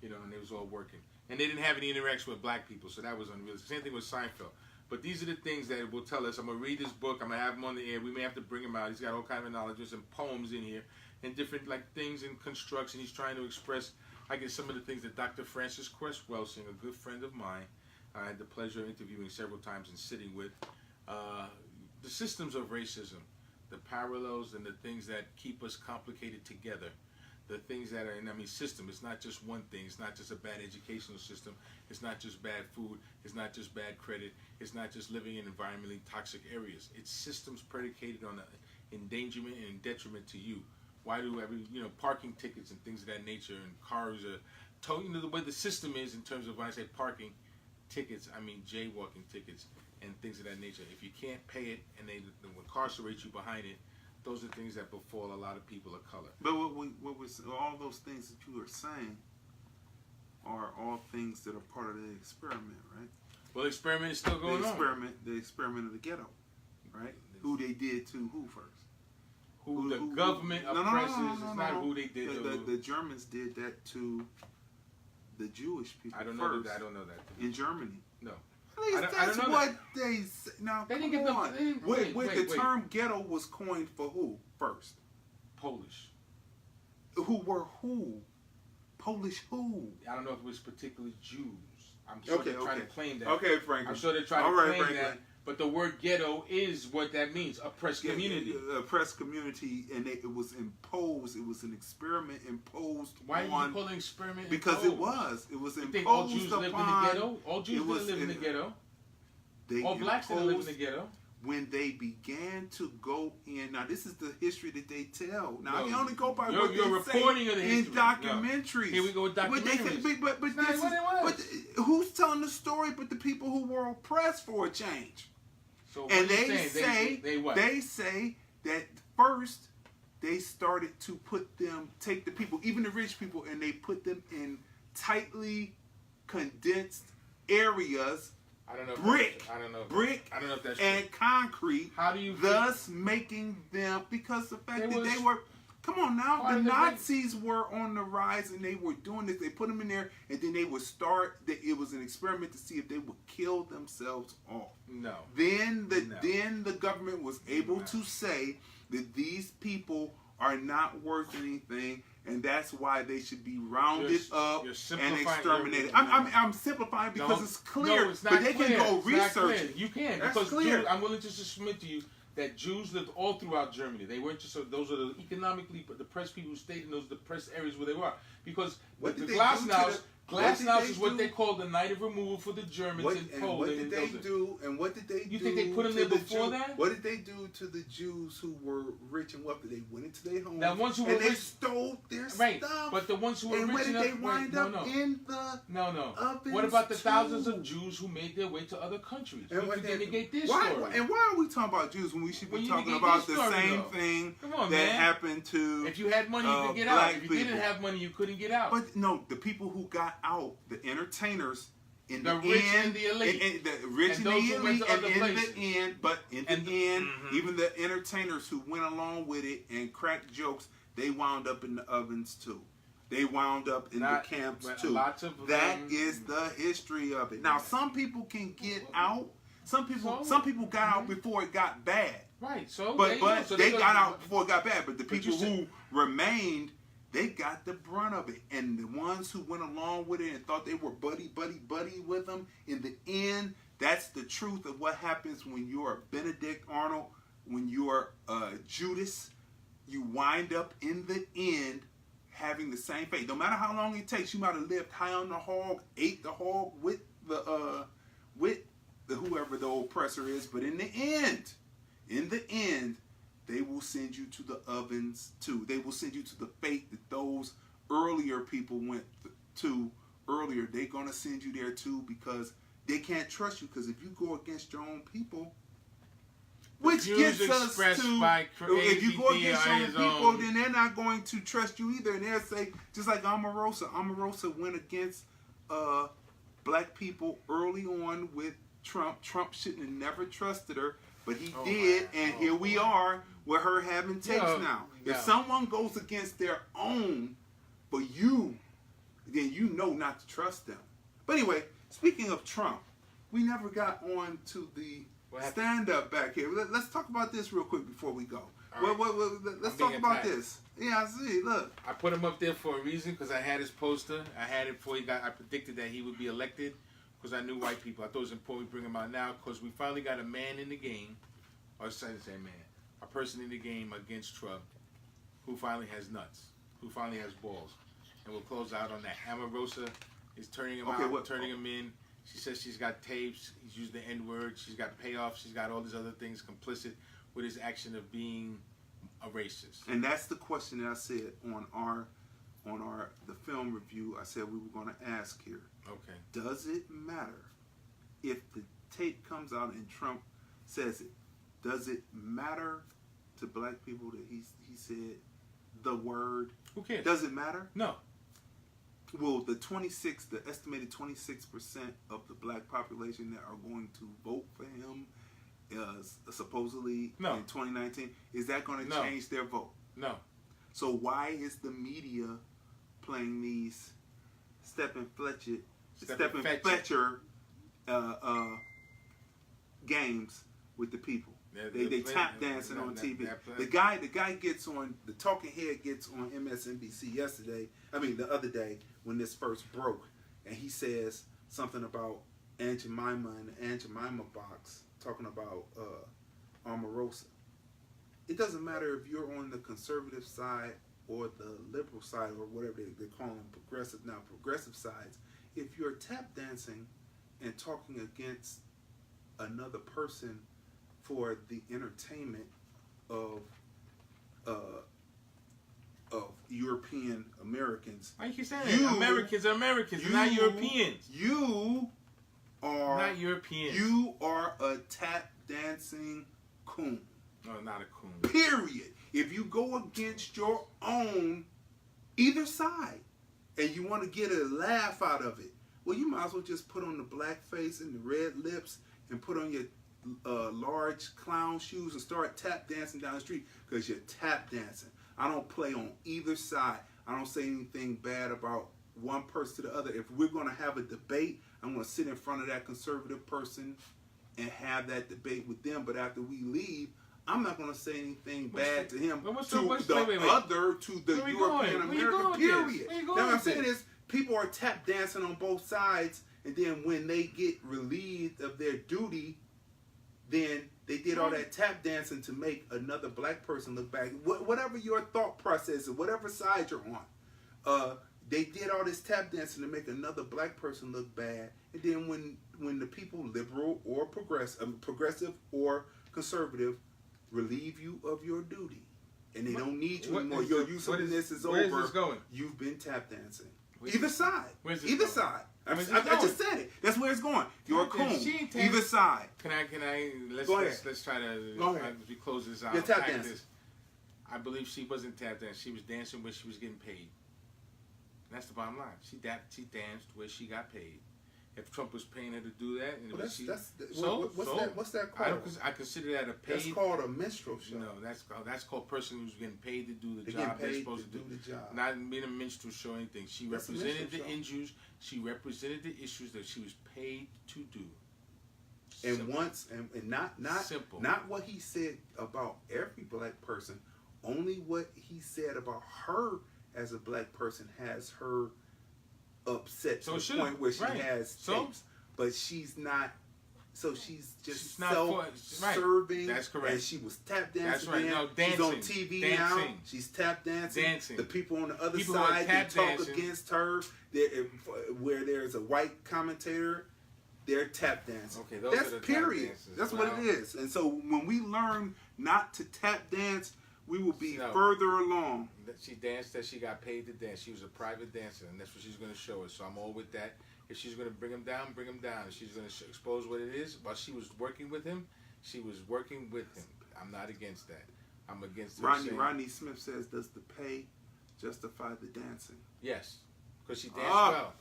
and they was all working, and they didn't have any interaction with black people, so that was unrealistic. Same thing with Seinfeld. But these are the things that will tell us. I'm gonna read this book. I'm gonna have him on the air. We may have to bring him out. He's got all kinds of knowledge. There's some poems in here and different things in construction. He's trying to express, I guess, some of the things that Dr. Francis Cress Welsing, a good friend of mine, I had the pleasure of interviewing several times and sitting with, the systems of racism, the parallels and the things that keep us complicated together, the things that are system. It's not just one thing. It's not just a bad educational system. It's not just bad food. It's not just bad credit. It's not just living in environmentally toxic areas. It's systems predicated on endangerment and detriment to you. Why do parking tickets and things of that nature and cars are the way the system is in terms of when I say parking tickets, I mean jaywalking tickets and things of that nature. If you can't pay it and they incarcerate you behind it, those are things that befall a lot of people of color. But all those things that you are saying are all things that are part of the experiment, right? Well, the experiment is still going on. The experiment of the ghetto, right? Who they did to who first? Who the government oppresses is not who they did to. The Germans did that to the Jewish people. I don't first, know that. I don't know that. In Germany. No. That's what they say. Now, they come didn't get on. The term ghetto was coined for who first? Polish. Who were who? Polish who? I don't know if it was particularly Jews. I'm sure they're trying to claim that. Okay, Franklin. I'm sure they're trying to claim that. But the word ghetto is what that means, oppressed community. Oppressed community, and it was imposed. It was an experiment imposed. Why are you calling experiment because imposed? it was imposed. You think all Jews lived in the ghetto? All Jews didn't live in the ghetto. All blacks didn't live in the ghetto. When they began to go in, now this is the history that they tell. Now you only go by what they reporting say of the in history. documentaries. Here we go with documentaries. But who's telling the story? But the people who were oppressed for a change. So and they say that first they started to take the people, even the rich people, and they put them in tightly condensed areas. I don't know. Brick I don't know if that's and concrete. How do you thus making them, because the fact that they were, come on now, the Nazis were on the rise and they were doing this. They put them in there and then they would start. It was an experiment to see if they would kill themselves off. No. Then the government was able to say that these people are not worth anything, and that's why they should be rounded up and exterminated. I'm simplifying because it's clear, no, it's not but they clear. can go research it. You can, that's because clear. I'm willing to submit to you that Jews lived all throughout Germany. They weren't just those are the economically depressed people who stayed in those depressed areas where they were. Because the Glasnost is what they called the night of removal for the Germans in Poland. What did they do? And what did they do? You think they put them there before that? What did they do to the Jews who were rich and wealthy? They went into their homes. Now, ones who were and rich, they stole their right, stuff. But the ones who were and rich where did enough, they wind up in the ovens What about the too? thousands of Jews who made their way to other countries? And We can negate this why, story. And why are we talking about Jews when we should be talking about the same thing that happened to if you had money, you could get out. If you didn't have money, you couldn't get out. But no, the people who got out, the entertainers, in the rich end, and the elite, the rich and the elite, and in the end, even the entertainers who went along with it and cracked jokes, they wound up in the ovens too. They wound up in the camps too. That is the history of it. Now, some people can get out. Some people got out before it got bad. Right. So, but they got out before it got bad. But the people who remained, they got the brunt of it. And the ones who went along with it and thought they were buddy with them, in the end, that's the truth of what happens when you're a Benedict Arnold, when you're Judas. You wind up in the end having the same fate. No matter how long it takes, you might have lived high on the hog, ate the hog with the whoever the oppressor is, but in the end, they will send you to the ovens too. They will send you to the fate that those earlier people went to earlier. They're going to send you there too, because they can't trust you. Because if you go against your own people, Which views gets us expressed to, by if you go Crazy Dee against are certain his people, own. then they're not going to trust you either. And they'll say, just like Omarosa. Omarosa went against black people early on with Trump. Trump shouldn't have never trusted her, but he did. And here we are with her having tapes now. If someone goes against their own for you, then you know not to trust them. But anyway, speaking of Trump, we never got on to the stand-up back here. Let's talk about this real quick before we go. Let's talk about this. Yeah, I see. Look, I put him up there for a reason because I had his poster. I had it before he got. I predicted that he would be elected because I knew white people. I thought it was important we bring him out now because we finally got a man in the game, or sorry to say man, a person in the game against Trump who finally has nuts, who finally has balls, and we'll close out on that. Omarosa is turning him out, turning him in. She says she's got tapes. He's used the N-word. She's got payoffs. She's got all these other things complicit with his action of being a racist. And that's the question that I said on the film review. I said we were going to ask here. Okay. Does it matter if the tape comes out and Trump says it? Does it matter to black people that he said the word? Who cares? Does it matter? No. Well, the estimated 26% of the black population that are going to vote for him, supposedly in 2019, is that going to change their vote? No. So why is the media playing these Stephen Fletcher games with the people? They tap dancing on TV. The guy gets on, the talking head gets on MSNBC the other day when this first broke, and he says something about Aunt Jemima and the Aunt Jemima box, talking about Omarosa. It doesn't matter if you're on the conservative side or the liberal side or whatever they call them, progressive sides. If you're tap dancing and talking against another person for the entertainment of European Americans. Why you keep saying that? Americans are Americans, not Europeans. You are not Europeans. You are a tap dancing coon. No, not a coon. Period. If you go against your own either side and you want to get a laugh out of it, well, you might as well just put on the black face and the red lips and put on your large clown shoes and start tap dancing down the street because you're tap dancing. I don't play on either side. I don't say anything bad about one person to the other. If we're going to have a debate, I'm going to sit in front of that conservative person and have that debate with them. But after we leave, I'm not going to say anything bad to him, to the European American, period. Now what I'm saying is people are tap dancing on both sides, and then when they get relieved of their duty, then they did all that tap dancing to make another black person look bad. Whatever your thought process is, whatever side you're on, they did all this tap dancing to make another black person look bad. And then when the people, liberal or progressive or conservative, relieve you of your duty, and they don't need you anymore, your usefulness is over. Where is this going? You've been tap dancing. Either side. Where's this Either going? side. I just said it. That's where it's going. You're a coon. Either side. Can I? Let's try to. Go ahead. We close this out. You're tap dancing. I believe she wasn't tap dancing. She was dancing where she was getting paid. That's the bottom line. She danced where she got paid. If Trump was paying her to do that, and what's that called? I consider that a paid. That's called a minstrel show. No, that's called person who's getting paid to do the job they're supposed to do. The job. Not being a minstrel show or anything. She represented the issues. She represented the issues that she was paid to do. And not what he said about every black person. Only what he said about her as a black person has her upset to the point where she has tapes, but she's not. So she's just self-serving. That's correct. And she was tap dancing. That's right. No, she's on TV now. She's tap dancing. The people on the other side that talk against her, where there's a white commentator, they're tap dancing. Okay, that's period. That's what it is. And so when we learn not to tap dance, we will be further along. She danced that she got paid to dance. She was a private dancer, and that's what she's going to show us. So I'm all with that. If she's going to bring him down, bring him down. If she's going to expose what it is, while she was working with him, She was working with him. I'm not against that. I'm against her Rodney Smith says, does the pay justify the dancing? Yes, because she danced well.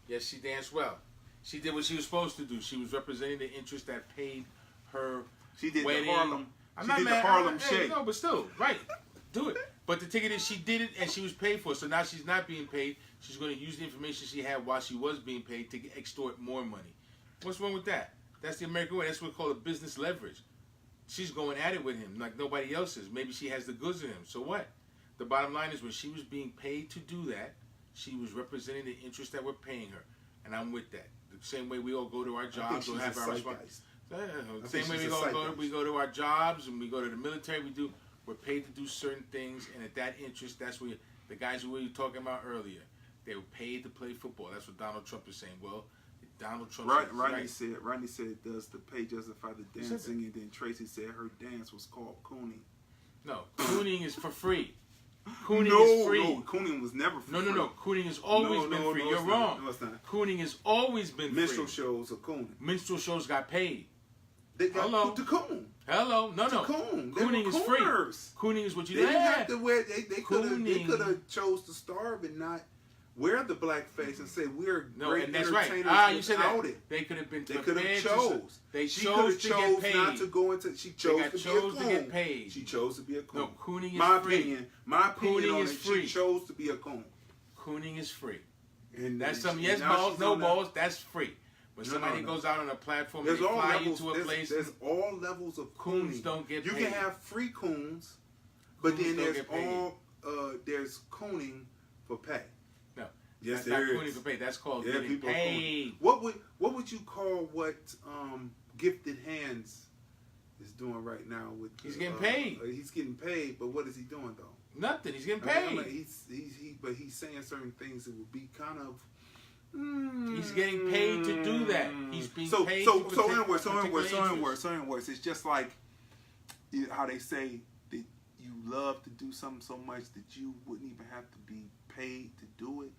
Yes, she danced well. She did what she was supposed to do. She was representing the interest that paid her She did wedding. the Harlem. I'm She not did mad. the Harlem Hey, Shake. no, but still, right. Do it. But the ticket is she did it and she was paid for it. So now she's not being paid. She's going to use the information she had while she was being paid to extort more money. What's wrong with that? That's the American way. That's what we call a business leverage. She's going at it with him like nobody else is. Maybe she has the goods in him. So what? The bottom line is when she was being paid to do that, she was representing the interest that we're paying her. And I'm with that. The same way we all go to our jobs or have our responsibilities. Same way we go to our jobs and we go to the military, we're paid to do certain things, and at that interest, that's where the guys who we were talking about earlier, they were paid to play football. That's what Donald Trump is saying. Well, Donald Trump Rodney said, does the pay justify the dancing? And then Tracy said her dance was called cooning. No, cooning is for free. Cooning is free. No, cooning was never free. No. Cooning has always been free. You're wrong. No, it's not. Cooning has always been Minstrel free. shows are cooning. Minstrel shows got paid. They got Hello. to coon. Hello, no. Coon. Cooning is free. Cooners. Cooning is what you They didn't have. have to wear. They could have chose to starve and not wear the blackface and say we're great and that's entertainers right. You said without that. it. They could have been. They could have chose. She chose to get paid. Not to go into. She chose to be a coon. To get paid. She chose to be a coon. No, cooning is my free. opinion. My opinion Cooning on is it. free. She chose to be a coon. Cooning is free. And that's some and yes now balls, she's no on balls. That's free. When No, somebody no. goes out on a platform There's and they all fly levels. you to a place, There's all levels of cooning. coons don't get You paid. can have free coons, but Coons then don't there's get paid. there's cooning for pay. No, Yes, that's not there cooning is. for paid. That's called Yeah, getting people are paid. cooning. What would you call what Gifted Hands is doing right now with? He's getting paid. He's getting paid, but what is he doing though? Nothing. He's getting I mean, paid. but he's saying certain things that would be kind of. He's getting paid to do that. He's being paid. So in words, it's just like how they say that you love to do something so much that you wouldn't even have to be paid to do it.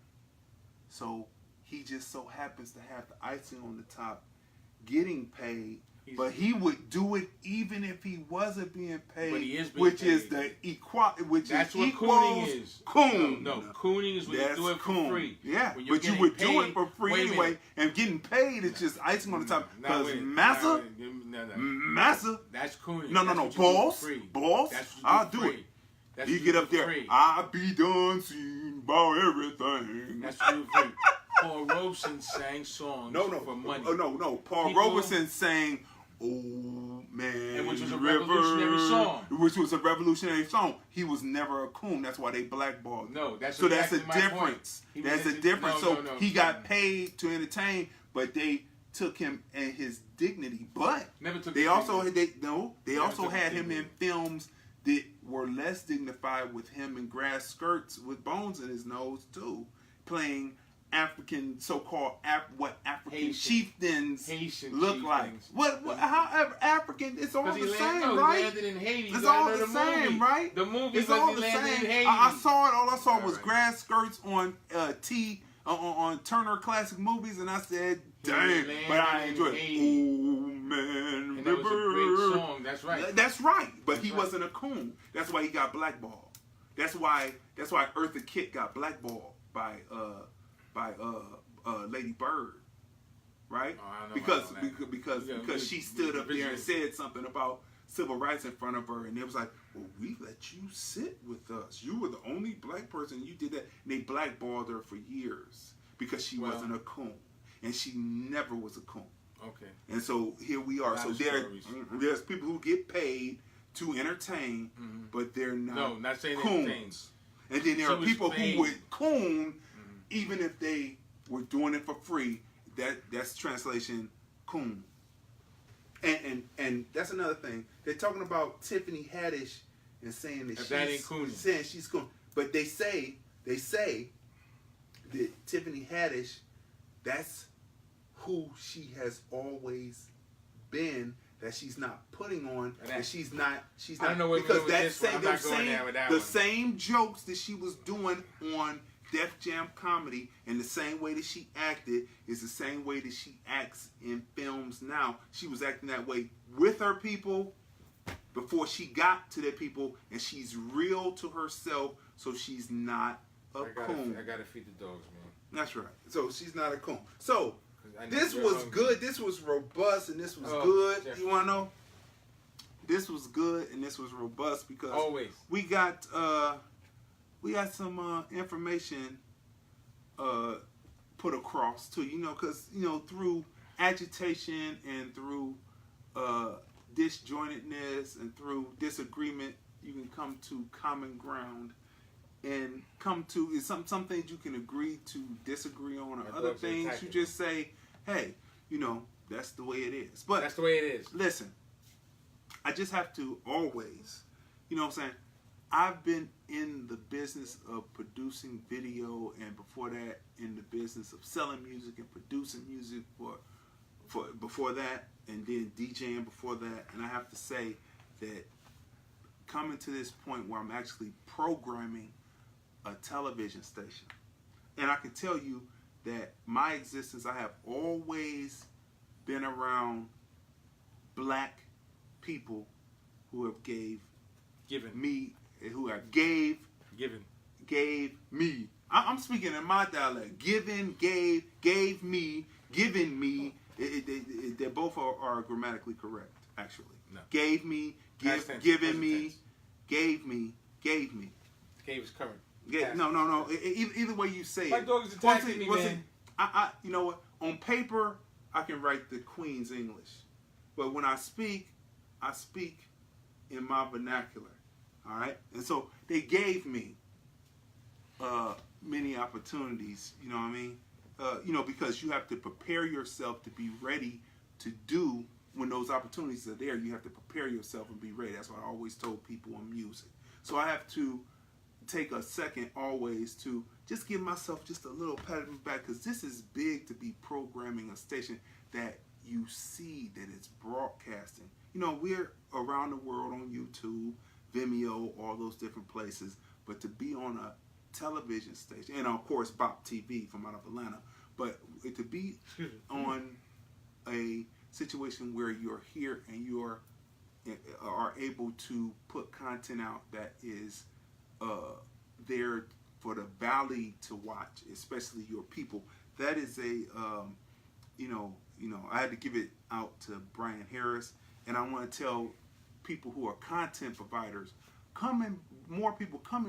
So he just so happens to have the icing on the top, getting paid. But he would do it even if he wasn't being paid, But he is being which paid. is the That's what equals cooning is. Coon. No, cooning is when you do it for free. Yeah, When you're but you getting would do paid- it for free Wait a anyway, minute. and getting paid is just icing on the top. Now, Because wait. massa, No. massa, That's cooning. no, That's what you do boss, for free. boss, That's what you I'll for do free. it. That's You what get do up for there, free. I be done seen about everything. That's what you do for free. Paul Robeson sang songs for money. No. Paul People- Robeson sang "Oh Man," And which was a River, revolutionary song. Which was a revolutionary song. He was never a coon. That's why they blackballed him. No, that's so that's a exactly my point. difference. He was That's a into- difference. no, So no. he got paid to entertain, but they took him and his dignity. But Never took they his also dignity. they Never also took his had him in dignity. films that were less dignified with him in grass skirts with bones in his nose too, playing African so-called African Haitian. chieftains Haitian look like. chieftains. However, African, it's all the He same, landed, right? He landed in Haiti. It's You all gotta the know same, movie. right? The movie It's because all he the landed same. in Haiti. I saw it. All I saw All was right. grass skirts on on Turner Classic Movies, and I said, "Dang!" But I enjoyed it. Oh man, And that was a River. great song. That's right. That's right. But That's he right. wasn't a coon. That's why he got blackballed. That's why Eartha Kitt got blackballed by Lady Bird. Right? Oh, I don't know because about all that. because she stood up there and said something about civil rights in front of her, and it was like, well, we let you sit with us. You were the only black person. You did that. And they blackballed her for years because she wasn't a coon, and she never was a coon. Okay. And so here we are. So there's people who get paid to entertain, but they're not. No, not saying coons. entertain. And then there She are was people paid. who would coon, even if they were doing it for free. That's translation coon. And that's another thing. They're talking about Tiffany Haddish and saying that ain't cooning. saying she's coon. But they say that Tiffany Haddish, that's who she has always been. That she's not putting on, and she's not. I don't know where we're because going with that this one. same I'm not going there with that the one. same jokes that she was doing on Def Jam comedy, and the same way that she acted is the same way that she acts in films now. She was acting that way with her people before she got to their people, and she's real to herself, so she's not a coon. I gotta feed the dogs, man. That's right. So she's not a coon. So this you're was hungry. good. This was robust, and this was good. Jeff. You want to know? This was good, and this was robust because Always. we got some information put across too. You know, because through agitation and through disjointedness and through disagreement, you can come to common ground and come to some things you can agree to disagree on, or other things you just say, hey, that's the way it is. But that's the way it is. Listen, I just have to always, what I'm saying, I've been in the business of producing video, and before that in the business of selling music and producing music for before that, and then DJing before that. And I have to say that coming to this point where I'm actually programming a television station, and I can tell you that my existence, I have always been around black people who have gave me I'm speaking in my dialect. Gave me. They both are grammatically correct, actually. No. Gave me, given me, gave me. Gave is current. No. Either way you say my it. My dog is attacking me, man. You know what? On paper, I can write the Queen's English, but when I speak in my vernacular. All right, and so they gave me many opportunities. You know what I mean? Because you have to prepare yourself to be ready to do when those opportunities are there. You have to prepare yourself and be ready. That's what I always told people in music. So I have to take a second always to just give myself just a little pat on the back, because this is big to be programming a station that you see that it's broadcasting. We're around the world on YouTube, Vimeo, all those different places, but to be on a television station, and of course Bop TV from out of Atlanta, but to be on a situation where you're here and you are able to put content out that is there for the valley to watch, especially your people, that is I had to give it out to Brian Harris, and I want to tell people who are content providers, come and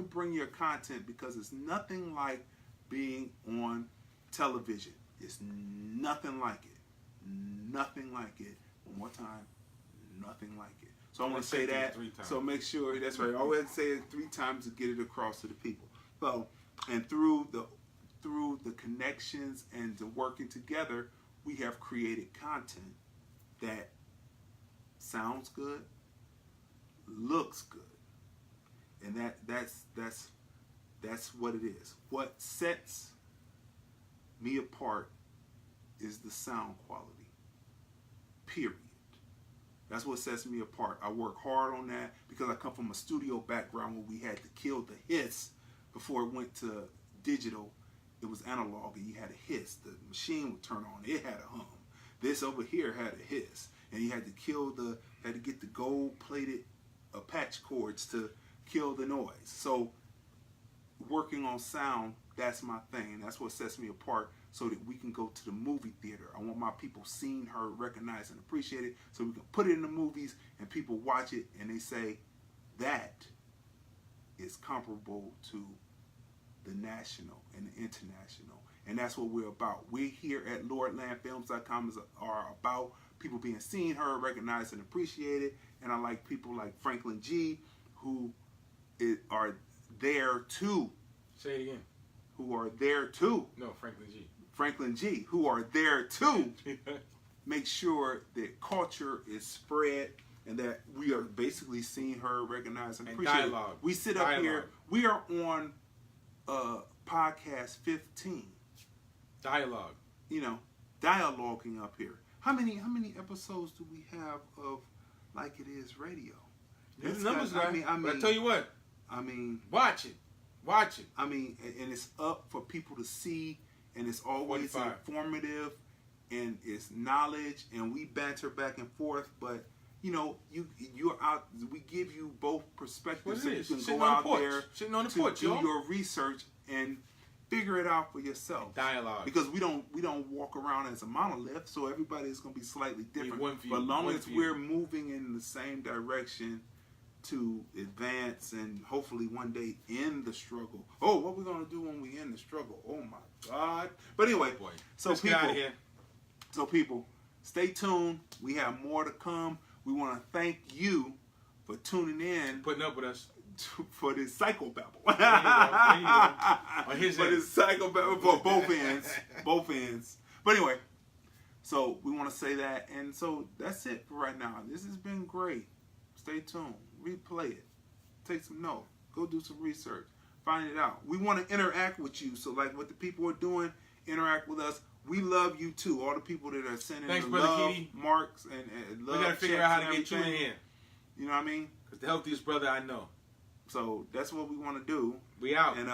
bring your content, because it's nothing like being on television. It's nothing like it. Nothing like it. One more time, nothing like it. So I want to say that. So make sure, that's right. I always say it 3 times to get it across to the people. So, and through the connections and the working together, we have created content that sounds good, looks good, and that's what it is. What sets me apart is the sound quality. Period. That's what sets me apart. I work hard on that because I come from a studio background where we had to kill the hiss before it went to digital. It was analog, and you had a hiss. The machine would turn on. It had a hum. This over here had a hiss, and you had to get the gold-plated patch cords to kill the noise. So working on sound, that's my thing. That's what sets me apart, so that we can go to the movie theater. I want my people seen, heard, recognized, and appreciated, so we can put it in the movies and people watch it and they say, that is comparable to the national and the international. And that's what we're about. We here at LordlandFilms.com are about people being seen, heard, recognized, and appreciated. And I like people like Franklyn G, who are there too. Say it again. Who are there too. No, Franklyn G. Franklyn G, who are there too. Make sure that culture is spread and that we are basically seen, heard, recognized, and appreciated. Dialogue. We sit up here. We are on podcast 15. Dialogue. Dialoguing up here. How many episodes do we have of Like It Is Radio? There's numbers, guy. I mean, but I tell you what. I mean, watch it. Watch it. I mean, and it's up for people to see, and it's always 45. informative, and it's knowledge, and we banter back and forth. But you know, you're out. We give you both perspectives, so you can go out there sitting on the to porch, do your research and figure it out for yourself. Dialogue. Because we don't walk around as a monolith, so everybody's going to be slightly different. One view, but as long one as view. we're moving in the same direction to advance and hopefully one day end the struggle. Oh, what we going to do when we end the struggle? Oh my God! But anyway, Boy. so Let's get people, out of here. so people, stay tuned. We have more to come. We want to thank you for tuning in Putting up with us. for this psychobabble. There you go. On his for end. this psychobabble for both ends. Both ends. But anyway, so we want to say that. And so that's it for right now. This has been great. Stay tuned. Replay it. Take some notes. Go do some research. Find it out. We want to interact with you. So like what the people are doing, interact with us. We love you too. All the people that are sending Thanks, the Brother love Keaty. marks and love We got to figure checks out how and to get you in everything. here. You know what I mean? Because the healthiest brother I know. So that's what we want to do. We out. And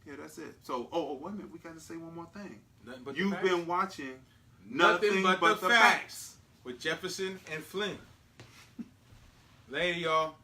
yeah, that's it. So wait a minute, we got to say one more thing. Nothing but the You've facts. been watching Nothing but the facts with Jefferson and Flynn. Later, y'all.